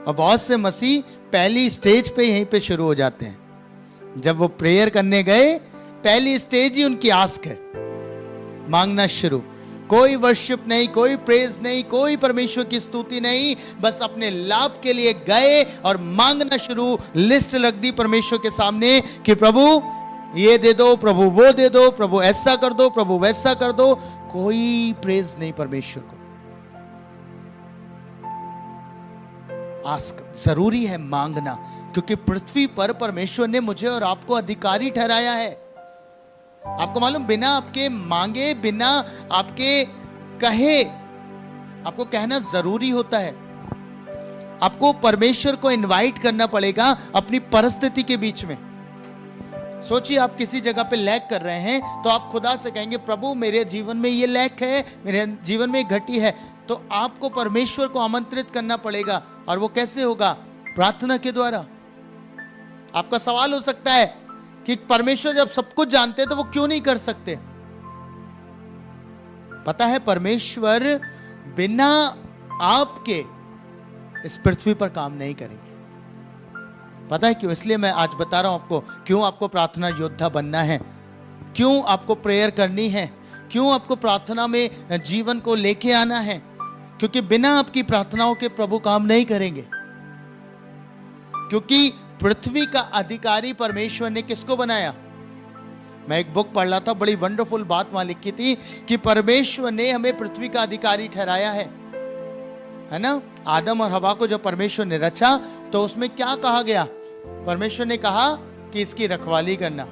[SPEAKER 1] और बहुत से मसीह पहली स्टेज पे यहीं पे शुरू हो जाते हैं। जब वो प्रेयर करने गए, पहली स्टेज ही उनकी आस्क है, मांगना शुरू। कोई वर्शिप नहीं, कोई प्रेज नहीं, कोई परमेश्वर की स्तुति नहीं, बस अपने लाभ के लिए गए और मांगना शुरू। लिस्ट रख दी परमेश्वर के सामने कि प्रभु ये दे दो, प्रभु वो दे दो, प्रभु ऐसा कर दो, प्रभु वैसा कर दो। कोई प्रेज नहीं परमेश्वर को। आस्क जरूरी है, मांगना, क्योंकि पृथ्वी पर परमेश्वर ने मुझे और आपको अधिकारी ठहराया है। आपको मालूम, बिना आपके मांगे, बिना आपके कहे, आपको कहना जरूरी होता है। आपको परमेश्वर को इनवाइट करना पड़ेगा अपनी परिस्थिति के बीच में। सोचिए आप किसी जगह पे लैक कर रहे हैं, तो आप खुदा से कहेंगे प्रभु मेरे जीवन में ये लैक है, मेरे जीवन में घटी है, तो आपको परमेश्वर को आमंत्रित करना पड़ेगा। और वो कैसे होगा? प्रार्थना के द्वारा। आपका सवाल हो सकता है कि परमेश्वर जब सब कुछ जानते हैं तो वो क्यों नहीं कर सकते? पता है, परमेश्वर बिना आपके इस पृथ्वी पर काम नहीं करेंगे। पता है क्यों? इसलिए मैं आज बता रहा हूं आपको, क्यों आपको प्रार्थना योद्धा बनना है, क्यों आपको प्रेयर करनी है, क्यों आपको प्रार्थना में जीवन को लेके आना है। क्योंकि बिना आपकी प्रार्थनाओं के प्रभु काम नहीं करेंगे। क्योंकि पृथ्वी का अधिकारी परमेश्वर ने किसको बनाया? मैं एक बुक पढ़ रहा था, बड़ी वंडरफुल बात वहां लिखी थी कि परमेश्वर ने हमें पृथ्वी का अधिकारी ठहराया है ना। आदम और हवा को जब परमेश्वर ने रचा तो उसमें क्या कहा गया? परमेश्वर ने कहा कि इसकी रखवाली करना,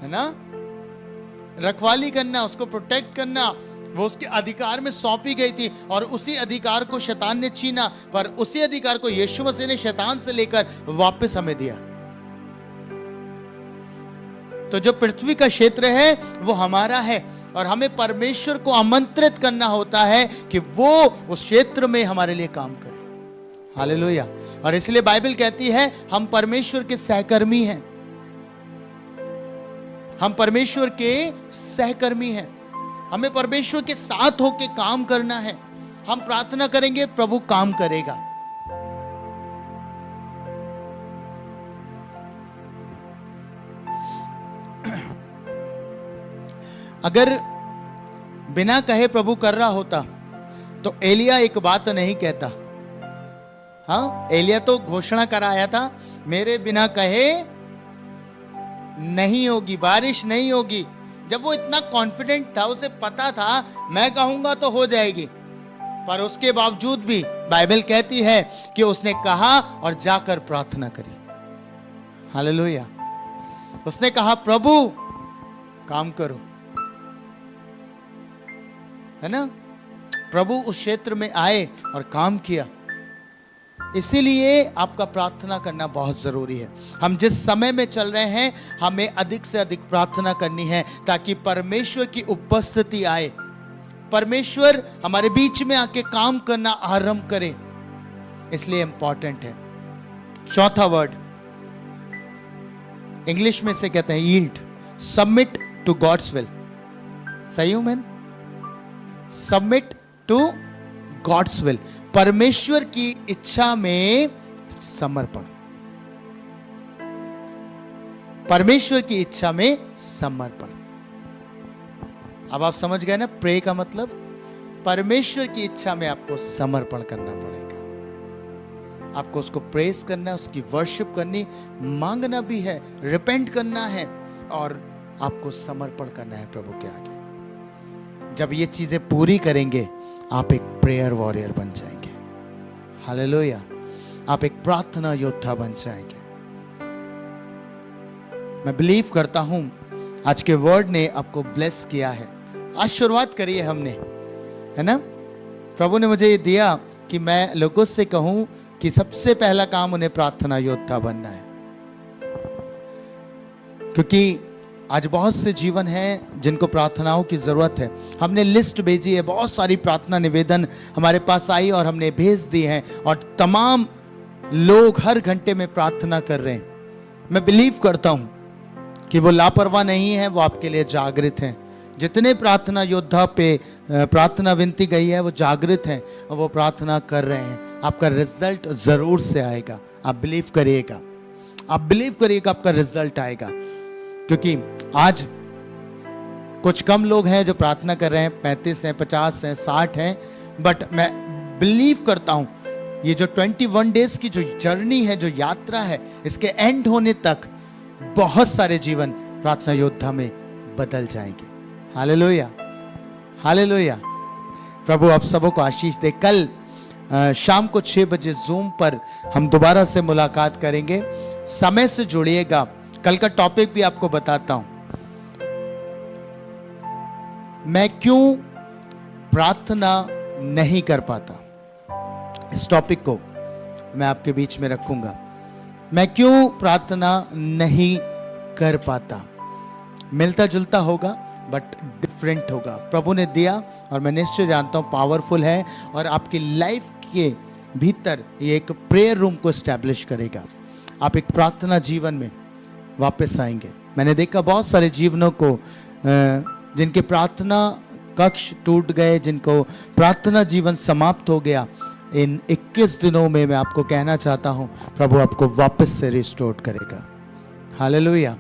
[SPEAKER 1] है ना, रखवाली करना, उसको प्रोटेक्ट करना। वो उसके अधिकार में सौंपी गई थी और उसी अधिकार को शैतान ने छीना, पर उसी अधिकार को यीशु मसीह ने शैतान से लेकर वापस हमें दिया। तो जो पृथ्वी का क्षेत्र है वो हमारा है और हमें परमेश्वर को आमंत्रित करना होता है कि वो उस क्षेत्र में हमारे लिए काम करे। हालेलुया। और इसलिए बाइबल कहती है हम परमेश्वर के सहकर्मी हैं। हम परमेश्वर के सहकर्मी हैं। हमें परमेश्वर के साथ होकर काम करना है। हम प्रार्थना करेंगे, प्रभु काम करेगा। अगर बिना कहे प्रभु कर रहा होता तो एलिया एक बात नहीं कहता। हाँ, एलिया तो घोषणा कराया था, मेरे बिना कहे नहीं होगी, बारिश नहीं होगी। जब वो इतना कॉन्फिडेंट था, उसे पता था मैं कहूंगा तो हो जाएगी, पर उसके बावजूद भी बाइबल कहती है कि उसने कहा और जाकर प्रार्थना करी। हालेलुया। उसने कहा प्रभु काम करो, है ना। प्रभु उस क्षेत्र में आए और काम किया। इसीलिए आपका प्रार्थना करना बहुत जरूरी है। हम जिस समय में चल रहे हैं, हमें अधिक से अधिक प्रार्थना करनी है ताकि परमेश्वर की उपस्थिति आए, परमेश्वर हमारे बीच में आके काम करना आरंभ करे। इसलिए इंपॉर्टेंट है। चौथा वर्ड इंग्लिश में से कहते हैं yield, submit to God's will. सही हूं मैं? सबमिट टू गॉड्स विल, परमेश्वर की इच्छा में समर्पण। परमेश्वर की इच्छा में समर्पण। अब आप समझ गए ना, प्रे का मतलब परमेश्वर की इच्छा में आपको समर्पण करना पड़ेगा। आपको उसको प्रेस करना है, उसकी वर्शिप करनी, मांगना भी है, रिपेंट करना है और आपको समर्पण करना है प्रभु के आगे। जब ये चीजें पूरी करेंगे, आप एक प्रेयर वॉरियर बन जाएंगे। हालेलुया। आप एक प्रार्थना योद्धा बन जाएंगे। मैं बिलीव करता हूं आज के वर्ड ने आपको ब्लेस किया है। आज शुरुआत करी है हमने, है ना। प्रभु ने मुझे ये दिया कि मैं लोगों से कहूं कि सबसे पहला काम उन्हें प्रार्थना योद्धा बनना है, क्योंकि आज बहुत से जीवन हैं जिनको प्रार्थनाओं की जरूरत है। हमने लिस्ट भेजी है, बहुत सारी प्रार्थना निवेदन हमारे पास आई और हमने भेज दी हैं, और तमाम लोग हर घंटे में प्रार्थना कर रहे हैं। मैं बिलीव करता हूं कि वो लापरवाह नहीं है, वो आपके लिए जागृत हैं। जितने प्रार्थना योद्धा पे प्रार्थना विनती गई है, वो जागृत हैं और वो प्रार्थना कर रहे हैं। आपका रिजल्ट जरूर से आएगा। आप बिलीव करिएगा, आप बिलीव करिएगा, आपका रिजल्ट आएगा। क्योंकि आज कुछ कम लोग हैं जो प्रार्थना कर रहे हैं, 35 हैं, 50 हैं, 60 हैं, बट मैं बिलीव करता हूं ये जो 21 डेज की जो जर्नी है, जो यात्रा है, इसके एंड होने तक बहुत सारे जीवन प्रार्थना योद्धा में बदल जाएंगे। Hallelujah, hallelujah. प्रभु आप सबों को आशीष दे। कल शाम को 6 बजे जूम पर हम दोबारा से मुलाकात करेंगे। समय से जुड़िएगा। कल का टॉपिक भी आपको बताता हूं, मैं क्यों प्रार्थना नहीं कर पाता। इस टॉपिक को मैं आपके बीच में रखूंगा। मैं क्यों प्रार्थना नहीं कर पाता। मिलता जुलता होगा बट डिफरेंट होगा। प्रभु ने दिया और मैं निश्चय जानता हूं पावरफुल है और आपकी लाइफ के भीतर ये एक प्रेयर रूम को एस्टैब्लिश करेगा। आप एक प्रार्थना जीवन में वापस आएंगे। मैंने देखा बहुत सारे जीवनों को जिनके प्रार्थना कक्ष टूट गए, जिनको प्रार्थना जीवन समाप्त हो गया। इन 21 दिनों में मैं आपको कहना चाहता हूं प्रभु आपको वापस से रिस्टोर करेगा। हालेलुया।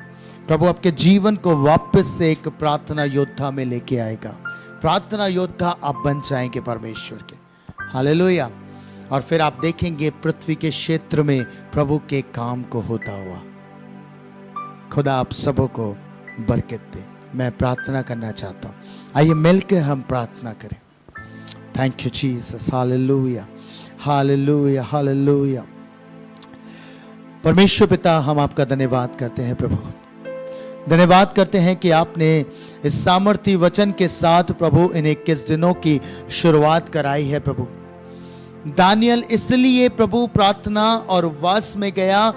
[SPEAKER 1] प्रभु आपके जीवन को वापस से एक प्रार्थना योद्धा में लेके आएगा। प्रार्थना योद्धा आप बन जाएंगे परमेश्वर के। हालेलुया। और फिर आप देखेंगे पृथ्वी के क्षेत्र में प्रभु के काम को होता हुआ। खुदा आप सबों को बरकत दे। मैं प्रार्थना करना चाहता हूं। आइए मिलकर हम प्रार्थना करें। Thank you Jesus. Hallelujah, hallelujah, hallelujah. परमेश्वर पिता, हम आपका धन्यवाद करते हैं प्रभु। धन्यवाद करते हैं कि आपने इस सामर्थी वचन के साथ प्रभु इन 21 दिनों की शुरुआत कराई है प्रभु। दानियल इसलिए प्रभु प्रार्थना और उपवास में गया,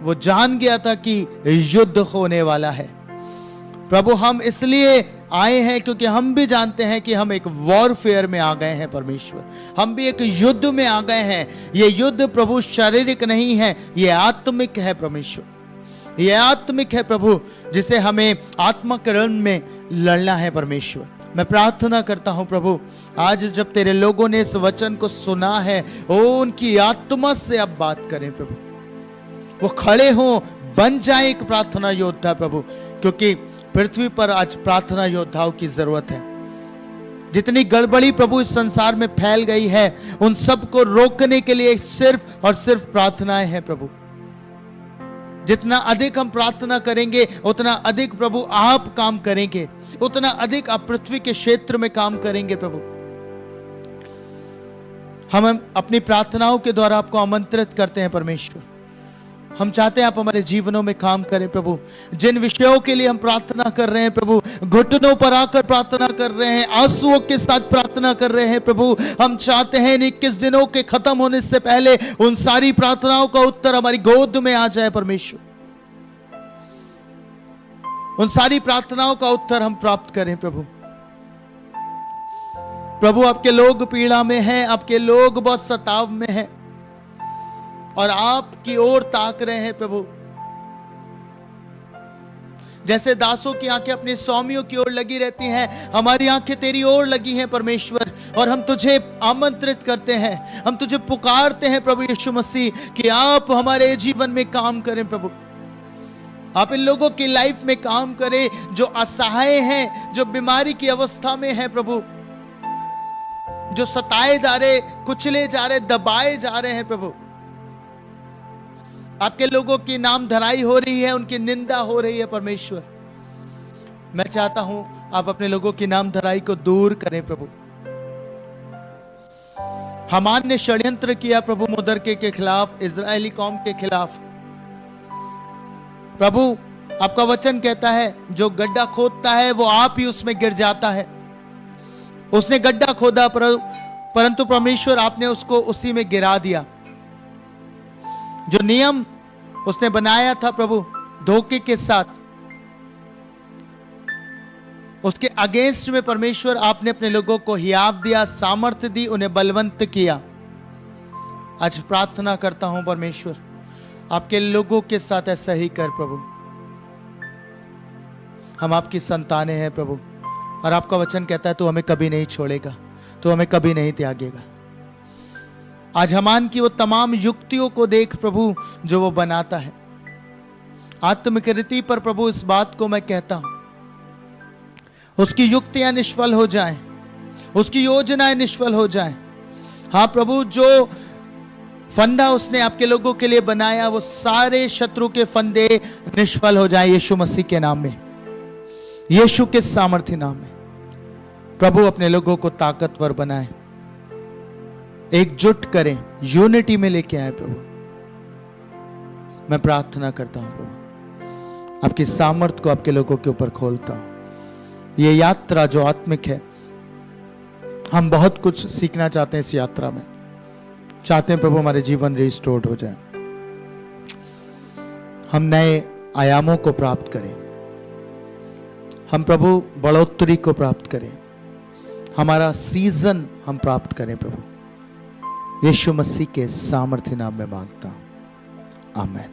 [SPEAKER 1] वो जान गया था कि युद्ध होने वाला है। प्रभु हम इसलिए आए हैं क्योंकि हम भी जानते हैं कि हम एक वॉरफेयर में आ गए हैं परमेश्वर। हम भी एक युद्ध में आ गए हैं। ये युद्ध प्रभु शारीरिक नहीं है, ये आत्मिक है परमेश्वर। ये आत्मिक है प्रभु, जिसे हमें आत्मकरण में लड़ना है परमेश्वर। मैं प्रार्थना करता हूं प्रभु, आज जब तेरे लोगों ने इस वचन को सुना है, ओ उनकी आत्मा से अब बात करें प्रभु। वो खड़े हों, बन जाए एक प्रार्थना योद्धा प्रभु, क्योंकि पृथ्वी पर आज प्रार्थना योद्धाओं की जरूरत है। जितनी गड़बड़ी प्रभु इस संसार में फैल गई है, उन सबको रोकने के लिए सिर्फ और सिर्फ प्रार्थनाएं हैं प्रभु। जितना अधिक हम प्रार्थना करेंगे उतना अधिक प्रभु आप काम करेंगे, उतना अधिक आप पृथ्वी के क्षेत्र में काम करेंगे प्रभु। हम अपनी प्रार्थनाओं के द्वारा आपको आमंत्रित करते हैं परमेश्वर। हम चाहते हैं आप हमारे जीवनों में काम करें प्रभु। जिन विषयों के लिए हम प्रार्थना कर रहे हैं प्रभु, घुटनों पर आकर प्रार्थना कर रहे हैं, आंसुओं के साथ प्रार्थना कर रहे हैं प्रभु, हम चाहते हैं इन 21 दिनों के खत्म होने से पहले उन सारी प्रार्थनाओं का उत्तर हमारी गोद में आ जाए परमेश्वर। उन सारी प्रार्थनाओं का उत्तर हम प्राप्त करें प्रभु। प्रभु आपके लोग पीड़ा में हैं, आपके लोग बहुत सताव में हैं और आपकी ओर ताक रहे हैं प्रभु। जैसे दासों की आंखें अपने स्वामियों की ओर लगी रहती हैं, हमारी आंखें तेरी ओर लगी हैं परमेश्वर, और हम तुझे आमंत्रित करते हैं, हम तुझे पुकारते हैं प्रभु यीशु मसीह कि आप हमारे जीवन में काम करें प्रभु। आप इन लोगों की लाइफ में काम करें जो असहाय हैं, जो बीमारी की अवस्था में हैं प्रभु, जो सताए जा रहे, कुचले जा रहे, दबाए जा रहे हैं प्रभु। आपके लोगों की नाम धराई हो रही है, उनकी निंदा हो रही है परमेश्वर। मैं चाहता हूं आप अपने लोगों की नाम धराई को दूर करें प्रभु। हामान ने षड्यंत्र किया प्रभु मुर्दकै के खिलाफ, इजरायली कौम के खिलाफ। प्रभु आपका वचन कहता है जो गड्ढा खोदता है वो आप ही उसमें गिर जाता है। उसने गड्ढा खोदा परंतु परमेश्वर आपने उसको उसी में गिरा दिया। जो नियम उसने बनाया था प्रभु धोखे के साथ, उसके अगेंस्ट में परमेश्वर आपने अपने लोगों को हियाव दिया, सामर्थ्य दी, उन्हें बलवंत किया। आज प्रार्थना करता हूं परमेश्वर आपके लोगों के साथ ऐसा ही कर प्रभु। हम आपकी संतानें हैं प्रभु, और आपका वचन कहता है तू हमें कभी नहीं छोड़ेगा, तू हमें कभी नहीं त्यागेगा। आज हामान की वो तमाम युक्तियों को देख प्रभु जो वो बनाता है। आत्मकृति पर प्रभु इस बात को मैं कहता हूं, उसकी युक्तियां निष्फल हो जाएं, उसकी योजनाएं निष्फल हो जाएं। हाँ प्रभु, जो फंदा उसने आपके लोगों के लिए बनाया वो सारे शत्रु के फंदे निष्फल हो जाएं यीशु मसीह के नाम में, यीशु के सामर्थ्य नाम में। प्रभु अपने लोगों को ताकतवर बनाए, एकजुट करें, यूनिटी में लेके आए प्रभु। मैं प्रार्थना करता हूं प्रभु, आपकी सामर्थ्य को आपके लोगों के ऊपर खोलता हूं। ये यात्रा जो आत्मिक है, हम बहुत कुछ सीखना चाहते हैं इस यात्रा में। चाहते हैं प्रभु हमारे जीवन रिस्टोर्ड हो जाए, हम नए आयामों को प्राप्त करें, हम प्रभु बढ़ोतरी को प्राप्त करें, हमारा सीजन हम प्राप्त करें प्रभु। यीशु मसीह के सामर्थ्य नाम में मांगता हूं, आमीन।